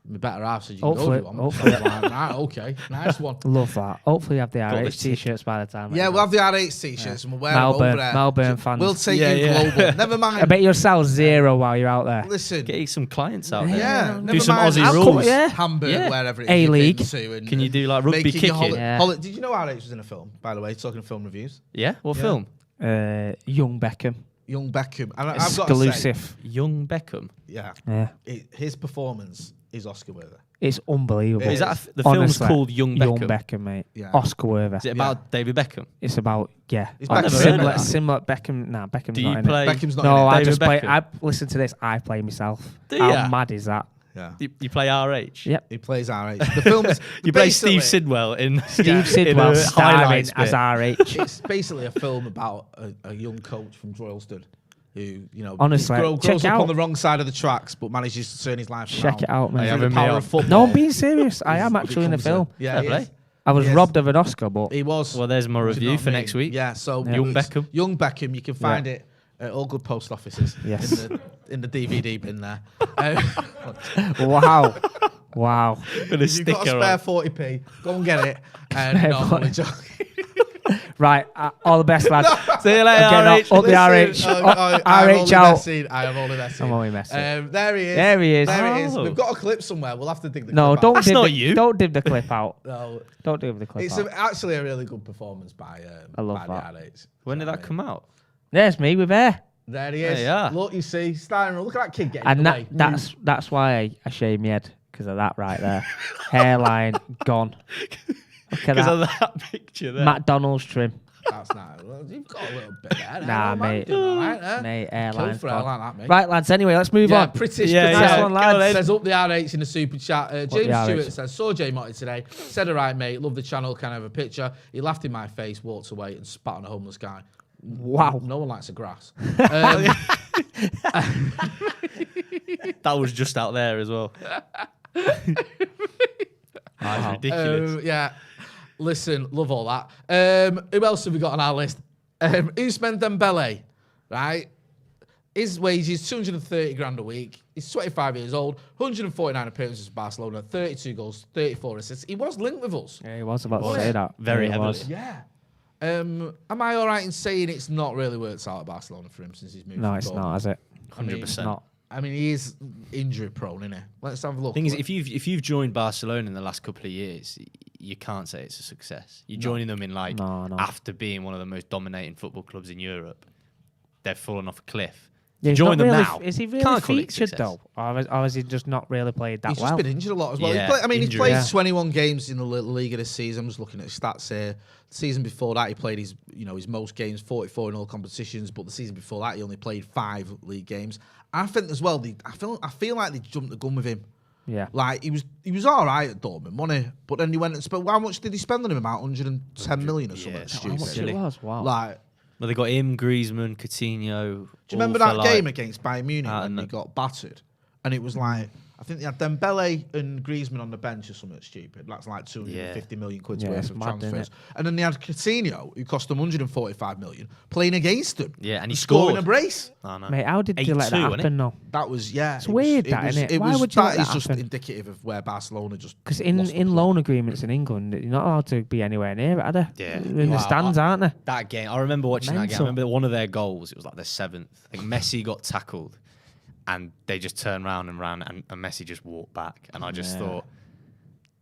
My better half said you Hopefully- can go if you want. hopefully. So I'm like, right, okay, nice one. Love that. Hopefully, you have the Got the RH t-shirts by the time. Yeah, we'll have the RH t-shirts and we'll wear them over Melbourne, there. Melbourne fans. We'll take Yeah, you yeah. global. Never mind. I bet you'll sell zero while you're out there. Listen, Get you some clients out there. yeah, Do never some mind. Aussie I'll rules. come, Yeah. Hamburg, Yeah. wherever it is A-League. you've been to, and Can you do like rugby making your kicking? Yeah. Did you know RH was in a film, by the way, talking film reviews? Yeah? What film? Young Beckham. Young Beckham. And I've got to say, Exclusive. Young Beckham. yeah, Yeah. his performance is Oscar worthy. It's unbelievable. It Is that the Honestly, film's called Young Beckham? Young Beckham, mate. Yeah. Oscar worthy. Is it about David Beckham? It's about, yeah. It's I've never heard similar, of that. similar Beckham. Nah, Beckham's Do not you in play? Beckham's not No, in it. I David just play. Beckham? I listen to this. I play myself. Do How ya? mad is that? Yeah. You play RH? Yep. He plays RH. The film is You play basically- Steve Sidwell in Steve Sidwell in a starring highlights as bit. RH. It's basically a film about a young coach from Droylsden who, Honestly, grows check up out. on the wrong side of the tracks, but manages to turn his life around. Check it out, Through mate. having the me power on. of football. No, I'm being serious. I am He actually in the becomes film. Yeah, Fair he play. is. I was Yes. robbed of an Oscar, but He was. Well, there's my Do you know review what for I mean? next week. Yeah, so Young it's Beckham. Young Beckham, you can find it at all good post offices. Yes. in the DVD bin there. wow, wow. With a If you've got a sticker spare on. 40p, go and get it. And Spare no, I'm 40. only joking. Right, all the best, lads. See you later, I'm getting RH. up the Listen, RH. I'm RH only out. messing. I am only messing. I'm only messing. There he is. There he is. There it is. Oh. We've got a clip somewhere. We'll have to dig the No, clip don't That's dib not the, you. Don't dib the clip out. out. No, Don't dib the clip it's out. actually a really good performance by I love by that. the RH. When did that come out? There's me with hair, There he is. There you are. Look, you see, starting. Look at that kid getting and away. that's why I shaved my head because of that right there. Hairline gone. Look at Because that. of that picture there. McDonald's trim. That's not. Well, you've got a little bit there. Nah, mate. Doing all right, there. Mate, Kill hairline's for it, I gone. like that, mate. Right, lads. Anyway, let's move Yeah, on. British. Yeah, good yeah. shout. Nice one, lads. Says up the RH in the super chat. James the Stewart RH? says, saw Jay Motti today. Said, all right, mate. Love the channel. Can I have a picture? He laughed in my face, walked away, and spat on a homeless guy. Wow. No one likes the grass. That was just out there as well. That's ridiculous. Yeah. Listen, love all that. Who else have we got on our list? Ousmane Dembele, right? His wages, 230 grand a week. He's 25 years old, 149 appearances for Barcelona, 32 goals, 34 assists. He was linked with us. Yeah, he was about to say that. Very Yeah, he heavily. was. Yeah. Am I all right in saying it's not really worked out at Barcelona for him since he's moved? No, from it's Dortmund? not, has it? 100%. Not. I mean, he is injury prone, isn't he? Let's have a look. Thing is, if you've joined Barcelona in the last couple of years, you can't say it's a success. You're joining them in after being one of the most dominating football clubs in Europe. They've fallen off a cliff. Yeah, he's join not them really, now. Is he really Can't call it featured success. though, or has he just not really played that He's well? just been injured a lot as well. Yeah, He's injury. played Yeah. 21 games in the Liga this season. I'm just looking at his stats here. The season before that, he played his most games, 44 in all competitions. But the season before that, he only played 5 league games. I think as well. I feel like they jumped the gun with him. Yeah. Like he was all right at Dortmund, wasn't he? But then he went and spent. How much did he spend on him? About 110 million or something. Yeah, How Stupid. much silly. it was? Wow. Like, Well, they got him, Griezmann, Coutinho. do you remember that game against Bayern Munich when no. they got battered? And it was like, I think they had Dembele and Griezmann on the bench or something stupid. That's like 250 million quid's Yeah, worth it's of mad, isn't transfers. it? And then they had Coutinho, who cost them 145 million, playing against them. Yeah, and he scoring scored. a brace. I know. Mate, how did they let 8-2, that wasn't it? happen though? That was, yeah. It's weird, isn't it? Why would you let that that is just happen? indicative of where Barcelona just Because lost the in plot. loan agreements in England, you're not allowed to be anywhere near it, are they? Yeah. In the Wow. stands, aren't they? That game, I remember watching that game. I Mental. remember one of their goals. It was like their 7th. I think Messi got tackled, and they just turned round and ran, and Messi just walked back. And I just thought,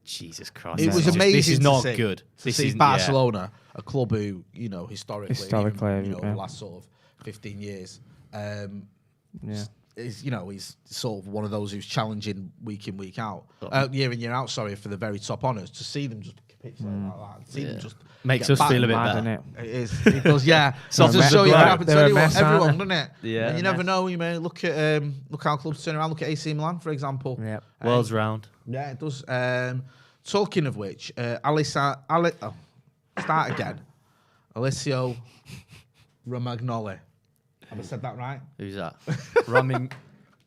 Jesus Christ, It was this amazing is not to see, good. To This see is Barcelona, a club who, historically, Historically, even, yeah. the last sort of 15 years, Yeah. he's sort of one of those who's challenging week in, week out, year in, year out, for the very top honours. To see them just capitulate like that, see them just Makes get us feel a bit battered. Mad, better. innit? It is. It does, yeah. Soft to as show the you what blow. happens to They're a anyone, mess, aren't everyone, they? doesn't it? Yeah. And you never know. You may look at how clubs turn around. Look at AC Milan, for example. Yeah. World's round. Yeah, it does. Talking of which, start again. Alessio Romagnoli. Have I said that right? Who's that? Ramin.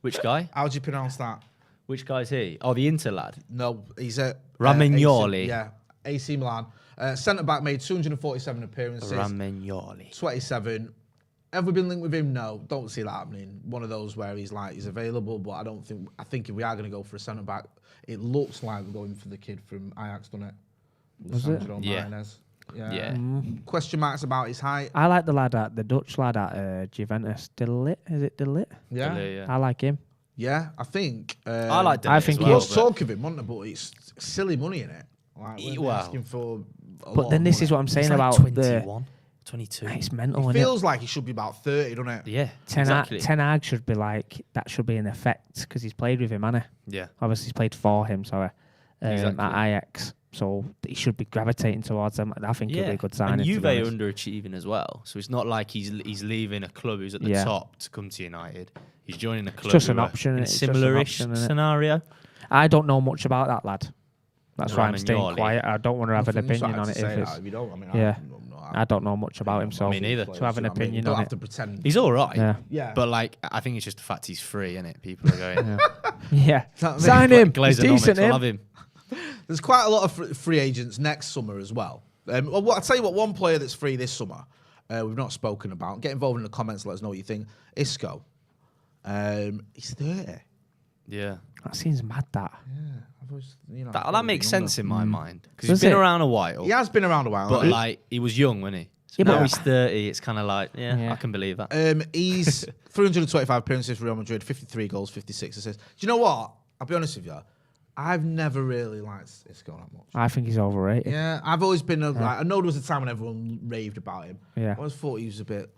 Which guy? How do you pronounce that? Which guy's he? Oh, the Inter lad. No, he's at Romagnoli. AC Milan. Centre back, made 247 appearances. Romagnoli. 27. Have we been linked with him? No, don't see that happening. One of those where he's available, but I think if we are going to go for a centre back, it looks like we're going for the kid from Ajax, doesn't it? Was it? Sandro Yeah. Martinez. Yeah. Question marks about his height. I like the Dutch lad at Juventus. Delit? Is it Delit? Yeah. I like him. Yeah, I think. I like that. I think as There well, was talk of him, wasn't there? But it's silly money in it. Like, we're Well. asking for a lot But then of this money. is what I'm saying He's like about 21, 22. It's mental, It isn't it? feels like he should be about 30, doesn't it? Yeah, Ten exactly. Hag should be like, that should be in effect because he's played with him, hasn't he? Yeah. Obviously, he's played for him, sorry, Exactly. at Ajax. So he should be gravitating towards them. I think it'll be a good signing. And to Juve be are honest. underachieving as well. So it's not like he's leaving a club who's at the Yeah. top to come to United. He's joining a club. just who an are option, in a it's just an similar-ish option, innit? scenario. I don't know much about that lad. That's why I'm staying Romagnoli. quiet. I don't want to have an Nothing opinion inside on to it. say If it's, that. If you don't, I mean, yeah. I'm I don't know much about him, so Me neither. to have an opinion you don't on have it. to pretend. He's all right. Yeah. Yeah. But like, I think it's just the fact he's free, isn't it? People are going, Yeah, That means- sign him. He's Glazer decent. I'll have him. There's quite a lot of free agents next summer as well. Well, I'll tell you what, one player that's free this summer, we've not spoken about. Get involved in the comments, let us know what you think. Isco. He's 30. Yeah. That seems mad. That I've always, That makes sense in my mind. Because Does he's been it? around a while. He has been around a while. But like, he was young, wasn't he? So Yeah, now but- he's 30. It's kind of like, Yeah. I can believe that. He's 325 appearances for Real Madrid, 53 goals, 56 assists. Do you know what? I'll be honest with you. I've never really liked Isco that much. I think he's overrated. Yeah, I've always been. I know there was a time when everyone raved about him. Yeah. I always thought he was a bit.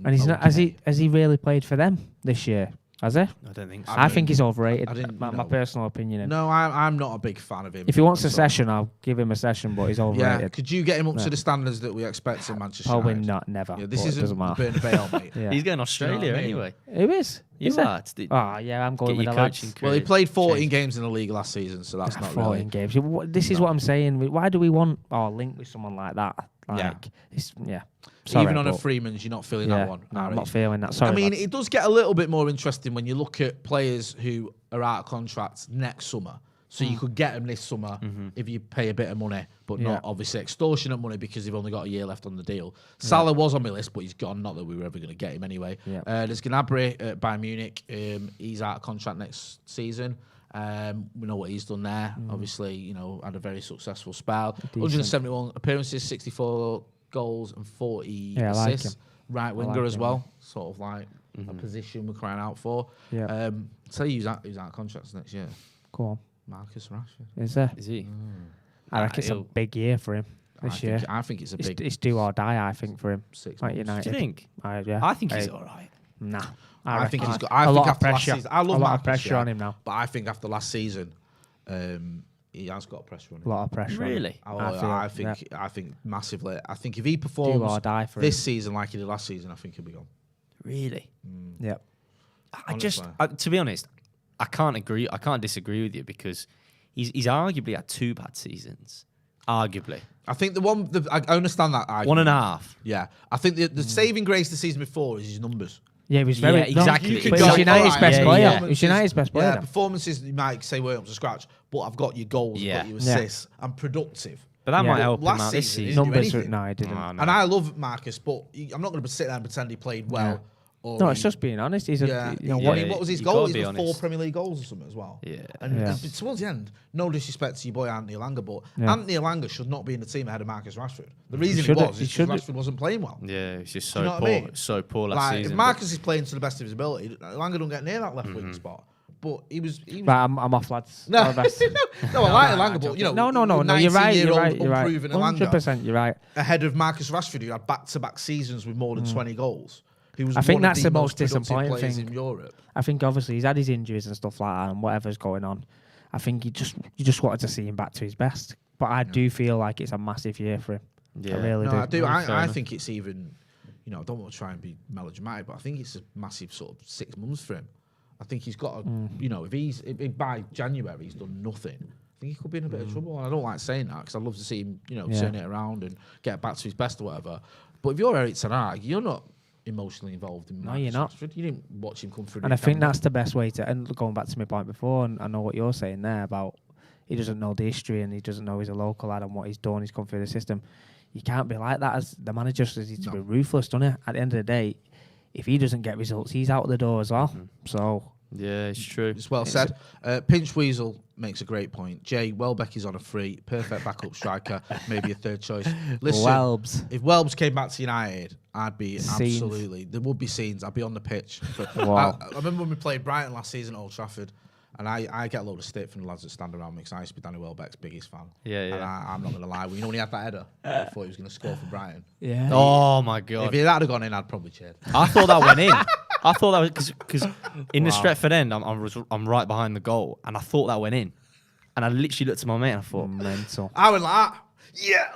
And he's not. Has he really played for them this year? Has he? I don't think so. I think he's overrated. I didn't My know. personal opinion. No, I'm not a big fan of him. If he wants a So- session, I'll give him a session, but he's yeah, overrated. could you get him up Yeah. to the standards that we expect in Manchester Probably United? not. Never. Yeah, this but it isn't doesn't matter. Bernabeu, mate. Yeah. He's going Australia what I mean? anyway. Who is? You Is are. it? Oh yeah, I'm going Get with your the lads. coaching Well, he career played 14 changed. games in the league last season, so that's not 14 really. games. This is what I'm saying. Why do we want link with someone like that? Like, it's, yeah. Sorry, Even on a but- Freeman's, you're not feeling yeah, that one. no, are I'm you? not feeling that. Sorry. I mean, lads. it does get a little bit more interesting when you look at players who are out of contract next summer. So you could get them this summer if you pay a bit of money, but Yeah. not obviously extortionate money because they've only got a year left on the deal. Salah was on my list, but he's gone. Not that we were ever going to get him anyway. Yeah. There's Gnabry at Bayern Munich. He's out of contract next season. We know what he's done there. Obviously, had a very successful spell. 171 appearances, 64 goals and 40 Yeah, I like assists. him. Right winger like as him, well. Sort of like a position we're crying out for. Yeah. Tell you who's out of contracts next year. Go on. Marcus Rashford. Is there? Is he? I reckon it's a big year for him this year. I think it's a big It's do or die, I think, for him. 6 Like months. United. Do you think? Yeah. I think he's all right. Nah. I think reckon he's got. I a think lot of after last pressure. season, I love a lot Marcus, of pressure yeah, on him now. But I think after last season, he has got pressure on him. A lot of pressure. Really? On him. I think massively. I think if he Do performs or die for this him. season like he did last season, I think he'll be gone. Really? Yep. To be honest, I can't disagree with you because he's arguably had 2 bad seasons. Arguably. I think I understand that argument. 1.5. Yeah, I think the saving grace the season before is his numbers. Yeah, he was very... Yeah, exactly. You could But go, he's United's alright, best player. performances- He's United's best player. Yeah, now. performances you might say weren't up to scratch, but I've got your goals, Yeah. I've got your assists, I'm productive. But that Yeah. might help him Last out this season, season. do Numbers, anything. no, he didn't. Oh, no. And I love Marcus, but I'm not going to sit there and pretend he played well. Or No, it's just being honest. He's a... Yeah, You know, Yeah. what, what was his you goal? gotta He's be got 4 honest. Premier League goals or something as well. Yeah. And Yeah. towards the end, no disrespect to your boy Anthony Elanga, but Yeah. Anthony Elanga should not be in the team ahead of Marcus Rashford. The reason should- was he is should- because Rashford wasn't playing well. Yeah, it's just Do you so know what poor. I mean? So poor last Like, season. if Marcus is playing to the best of his ability, Elanga don't get near that left wing spot. But he was. Right, I'm off, lads. No, All the best. no, I like Elanga, but you know, No. You're right. You're 19-year-old right. You're right. unproven Elanga 100%. You're right. ahead of Marcus Rashford, who had back-to-back seasons with more than 20 goals. He was I think one of that's the most productive disappointing players thing. in Europe. I think obviously he's had his injuries and stuff like that, and whatever's going on. I think you just wanted to see him back to his best. But I do feel like it's a massive year for him. Yeah. I really No, do. I do. Fair I enough. think it's even, I don't want to try and be melodramatic, but I think it's a massive sort of 6 months for him. I think he's got to, if by January he's done nothing, I think he could be in a bit of trouble. And I don't like saying that because I'd love to see him, turn it around and get back to his best or whatever. But if you're Ericson, you're not emotionally involved in Marcus you're not. Rashford. You didn't watch him come through. And I think that's the best way to. And going back to my point before, and I know what you're saying there about he doesn't know the history and he doesn't know he's a local lad and what he's done. He's come through the system. You can't be like that as the manager. Says he's to be ruthless, doesn't he? At the end of the day, if he doesn't get results, he's out the door as well. So Yeah, it's true. It's well said. Pinch Weasel makes a great point. Jay, Welbeck is on a free. Perfect backup striker. Maybe a third choice. Listen, Welbs. if Welbs came back to United, I'd be Scenes. absolutely... There would be scenes. I'd be on the pitch. Wow. I remember when we played Brighton last season at Old Trafford, and I get a load of stick from the lads that stand around me because I used to be Danny Welbeck's biggest fan. Yeah, yeah. And I'm not going to lie. When he had that header, I thought he was going to score for Brighton. Yeah. Oh my If god! he had gone in, I'd probably cheered. I thought that went in. I thought that was because in the Stretford end, I'm right behind the goal, and I thought that went in, and I literally looked at my mate and I thought, Mental. I went like, yeah,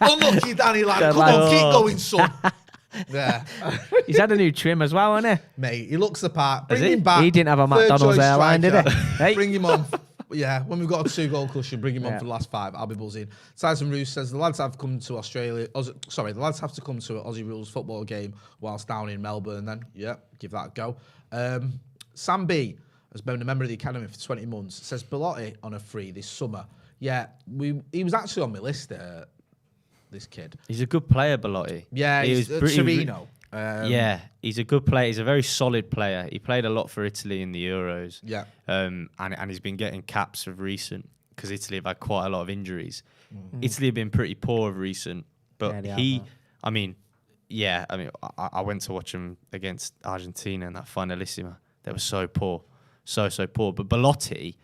unlucky Danny, like, come on, keep going, son. Yeah, He's had a new trim as well, hasn't mate, he looks the part. Bring he? him back. He didn't have a Third McDonald's choice airline, did striker. he? Hey. Bring him on. Yeah, when we've got a 2-goal cushion, bring him on Yeah. for the last 5. I'll be buzzing. Tyson Roos says the lads have come to the lads have to come to an Aussie Rules football game whilst down in Melbourne. Then, yeah, give that a go. Sam B has been a member of the academy for 20 months. Says Belotti on a free this summer. Yeah, he was actually on my list. This kid. he's a good player, Belotti. Yeah, he he's was pretty- Torino. Yeah, he's a good player. He's a very solid player. He played a lot for Italy in the Euros. Yeah. And he's been getting caps of recent because Italy have had quite a lot of injuries. Italy have been pretty poor of recent, but Yeah, they have, I went to watch him against Argentina in that finalissima. They were so poor, so poor. But Belotti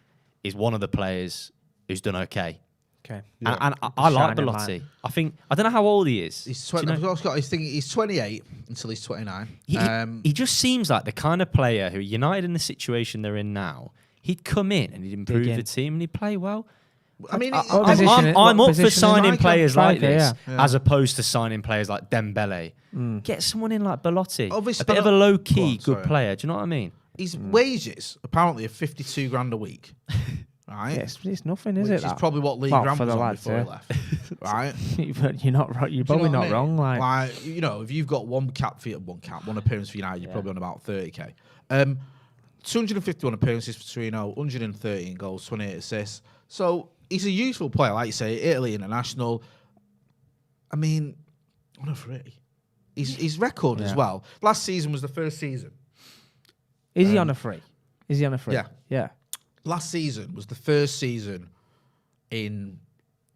is one of the players who's done okay. Okay. And I like Shining Belotti. light. I don't know how old he is. He's Do you 20. know? He's 28 until he's 29. He just seems like the kind of player who, United in the situation they're in now, he'd come in and he'd improve in. the team and he'd play well. I mean, What position is- I'm what up for position is signing Michael? players like Striker, this yeah. as opposed to signing players like Dembele. Get someone in like Belotti. Obviously, a bit of a low-key Go on, good sorry. player. Do you know what I mean? his wages apparently are 52 grand a week. Right? Yeah, it's nothing, is Which it? is that? probably what Lee Well, Grant for was the on lads, before he yeah. left. Right? But you're not right. You're Do you probably know not what I mean? wrong. Like, if you've got one appearance for United, you're probably on about 30k. 251 appearances for Torino, 113 goals, 28 assists. So he's a useful player, like you say, Italy international. I mean, on a free. His record as well. Last season was the first season. is he on a free? Is he on a free? Yeah. Yeah. Last season was the first season in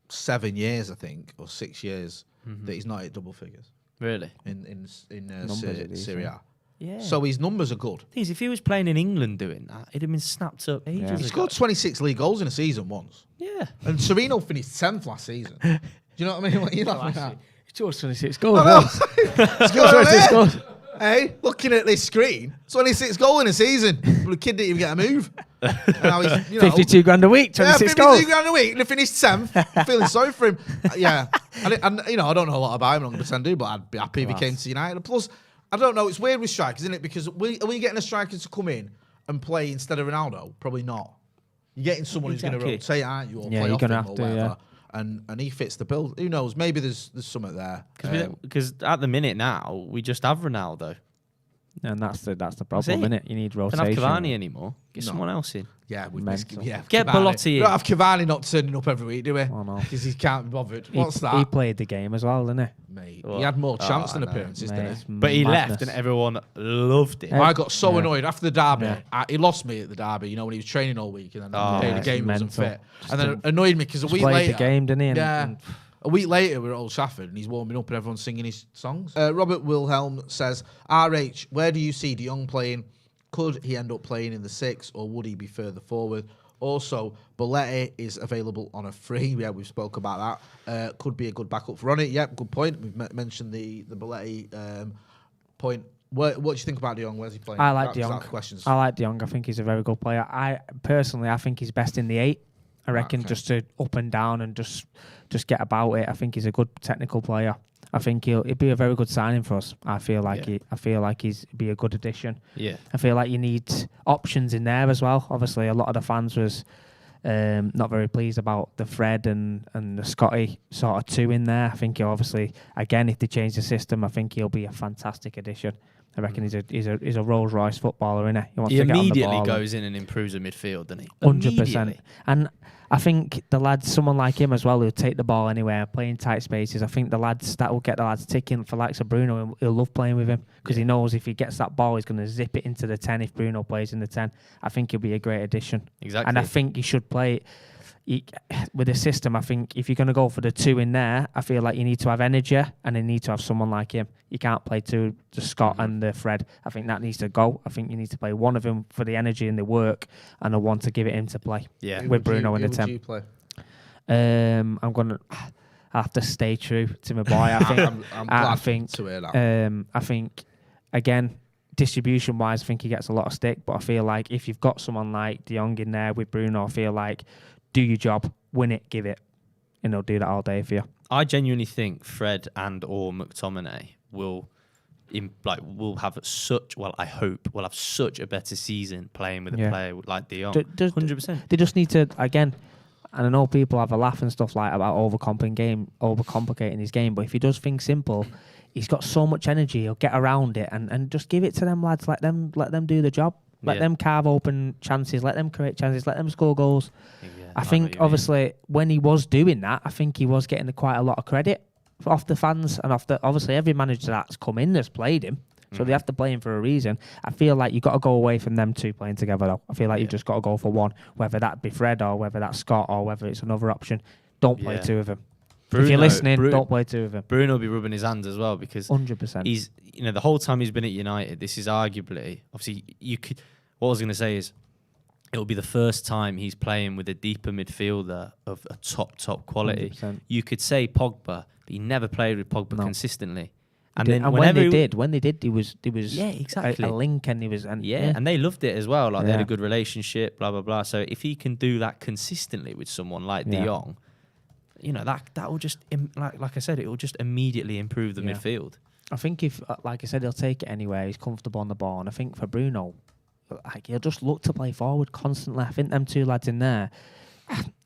7 years, I think, or 6 years, that he's not hit double figures Really? in Numbers are decent. Serie A. Yeah. So his numbers are good. Thing is, if he was playing in England doing that, it'd have been snapped up ages Yeah. He ago. scored 26 league goals in a season once. Yeah. And Torino finished 10th last season. Do you know what I mean? What are you laughing at? He scored 26 goals. I know. He scored 26 goals. Hey, looking at this screen, 26 goals in a season. The kid didn't even get a move. And now he's, you know, 52 grand a week, 26 goals. 52 grand a week, and he finished 10th. I'm feeling sorry for him. Yeah. And you know, I don't know a lot about him, I'm not going to do, but I'd be happy if he came to United. Plus, I don't know, it's weird with strikers, isn't it? Because are we getting a striker to come in and play instead of Ronaldo? Probably not. You're getting someone who's going to rotate, aren't you? Or Yeah, play you're off gonna him have or to, whatever. yeah. And he fits the bill. Who knows? Maybe there's something there. Because at the minute now, we just have Ronaldo. And that's the problem, it. isn't it? You need Don't rotation. have Cavani anymore. Get No. someone else in. Yeah, we Mental. Get Cavani. Belotti We in. don't have Cavani not turning up every week, do we? Oh, no. Because he can't be bothered. He, What's that? He played the game as well, didn't he? Mate, What? he had more chance than I know. appearances, Mate, didn't it's he? But he madness. left and everyone loved it. I got so Yeah. annoyed after the derby. Yeah. He lost me at the derby, you know, when he was training all week and then Oh, the day of yeah, the game he wasn't mental. fit. And then it annoyed me because a Just week played later. the game, didn't he? Yeah. A week later, we're at Old Trafford and he's warming up and everyone's singing his songs. Robert Wilhelm says, RH, where do you see De Jong playing? Could he end up playing in the 6 or would he be further forward? Also, Belletti is available on a free. Yeah, we've spoke about that. Could be a good backup for Ronnie. Yep, good point. We've mentioned the Belletti point. What do you think about De Jong? Where's he playing? I like De That's Jong. questions. I like De Jong. I think he's a very good player. I think he's best in the 8. I reckon okay. just to up and down and just get about it. I think he's a good technical player. I think he'd be a very good signing for us. I feel like he'd be a good addition. Yeah. I feel like you need options in there as well. Obviously, a lot of the fans was not very pleased about the Fred and the Scotty sort of 2 in there. I think he'll obviously, again, if they change the system, I think he'll be a fantastic addition. I reckon he's a Rolls Royce footballer, innit? He wants He to get on the immediately ball goes in and improves the midfield, doesn't he? 100%. Immediately. And I think the lads, someone like him as well, who'll take the ball anywhere, play in tight spaces. I think the lads that will get the lads ticking for likes of Bruno. He'll love playing with him because he knows if he gets that ball, he's going to zip it into the 10. If Bruno plays in the 10, I think he'll be a great addition. Exactly. And I think he should play with the system. I think if you're going to go for the 2 in there, I feel like you need to have energy and you need to have someone like him. You can't play 2, the Scott and the Fred. I think that needs to go. I think you need to play one of them for the energy and the work and the one to give it him to play. Yeah. With Bruno in the 10. Who would you play? I'm gonna have to stay true to my boy. I think. I'm glad I think. to hear that. I think again, distribution wise, I think he gets a lot of stick. But I feel like if you've got someone like De Jong in there with Bruno, I feel like do your job, win it, give it, and he'll do that all day for you. I genuinely think Fred and or McTominay will have such. Well, I hope will have such a better season playing with a player like De Jong. 100%. They just need to again. And I know people have a laugh and stuff like about overcomplicating his game, but if he does things simple, he's got so much energy. He'll get around it and just give it to them lads. Let them do the job. Let them carve open chances. Let them create chances. Let them score goals. Yeah, I think obviously when he was doing that, I think he was getting quite a lot of credit off the fans and obviously every manager that's come in has played him. So they have to play him for a reason. I feel like you've got to go away from them 2 playing together, though. I feel like you've just got to go for one, whether that be Fred or whether that's Scott or whether it's another option. Don't play 2 of them. If you're listening, don't play 2 of them. Bruno will be rubbing his hands as well because 100%. he's, the whole time he's been at United, this is arguably, obviously, what I was going to say is, it'll be the first time he's playing with a deeper midfielder of a top quality. 100%. You could say Pogba, but he never played with Pogba consistently. And when they did, he was exactly a link, and he was and they loved it as well. Like they had a good relationship, blah blah blah. So if he can do that consistently with someone like De Jong, that will just like I said, it will just immediately improve the midfield. I think if, like I said, he'll take it anywhere. He's comfortable on the ball, and I think for Bruno, he'll just look to play forward constantly. I think them 2 lads in there.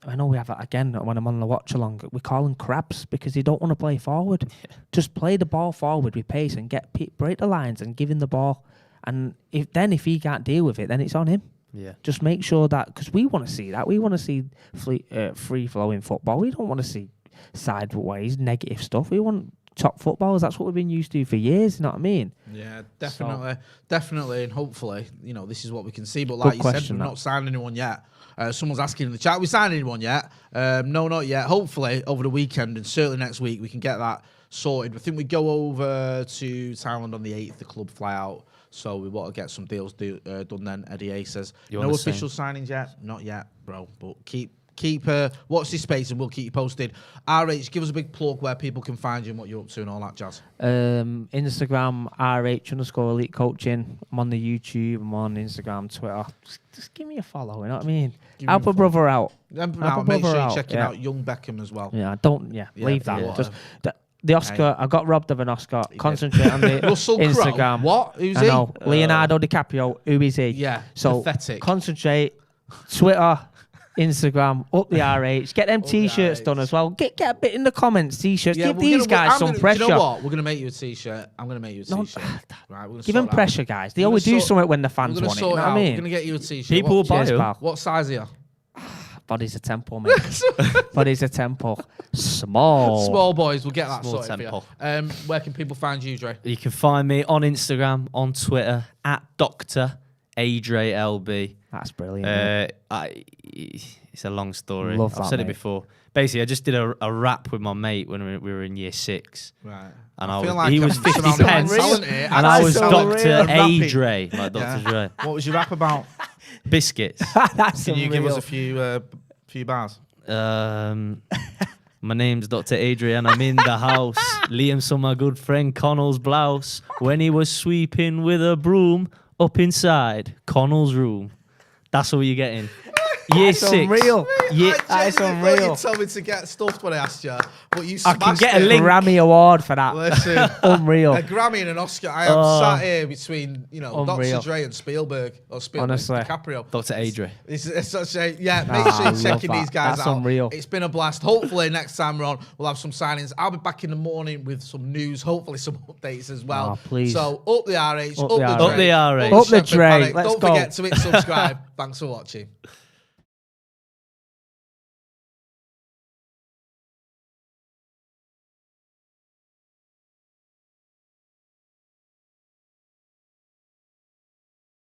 I know we have again when I'm on the watch along. We call them crabs because they don't want to play forward. Yeah. Just play the ball forward with pace and break the lines and give him the ball. And if he can't deal with it, then it's on him. Yeah. Just make sure that because we want to see that. We want to see free flowing football. We don't want to see sideways negative stuff. We want top footballers. That's what we've been used to for years. You know what I mean? Yeah, definitely, and hopefully, this is what we can see. But like you said, we've not signed anyone yet. Someone's asking in the chat, we signed anyone yet? No, not yet. Hopefully, over the weekend and certainly next week, we can get that sorted. I think we go over to Thailand on the 8th, the club fly out. So we want to get some deals done then. Eddie A says, no official signings yet? Not yet, bro. But keep watch this space and we'll keep you posted. RH, give us a big plug where people can find you and what you're up to and all that jazz. Instagram, RH_elite coaching. I'm on the YouTube. I'm on Instagram, Twitter. Just give me a follow, you know what I mean? Help a brother out. Make sure you're checking out Young Beckham as well. Yeah, leave that. Just the Oscar, I got robbed of an Oscar. Concentrate on the Russell Instagram. Crowe. What? Who's he? Leonardo DiCaprio. Who is he? Yeah, so pathetic. Concentrate. Twitter, Instagram, up the RH. Get them T-shirts done as well. Get a bit in the comments. T-shirts. Give these guys some pressure. You know what? We're gonna make you a T-shirt. I'm gonna make you a T-shirt. Right, give them pressure, guys. They always do something when the fans want it. You know what I mean? We're gonna get you a T-shirt. People will buy them. What size are you? Body's a temple, mate. Body's a temple. Small boys. We'll get that Small sorted temple. for you. Where can people find you, Dre? You can find me on Instagram, on Twitter, at Dr. AdreLB. That's brilliant. It's a long story. Love I've said it before. Basically, I just did a rap with my mate when we were in year 6. Right. And he was 50 pence. And I was so Dr. real. Adre, like Dr. Dre. What was your rap about? Biscuits. That's Can you give us a few bars? My name's Dr. Adrian. I'm in the house. Liam saw my good friend Connell's blouse when he was sweeping with a broom up inside Connell's room. That's all you're getting. Year 6. Unreal. That's unreal. You told me to get stuffed when I asked you, but you smashed I can get a it. Grammy award for that. Listen, Unreal. A Grammy and an Oscar. I am sat here between, Dr. Dre and Spielberg Honestly. DiCaprio. Dr. Adre. It's such a make sure you're checking these guys That's out. Unreal. It's been a blast. Hopefully next time we're on, we'll have some signings. I'll be back in the morning with some news, hopefully some updates as well. Oh, please. So up the RH, Up the RH. Up the Dre. Let's Don't go. forget to hit subscribe. Thanks for watching.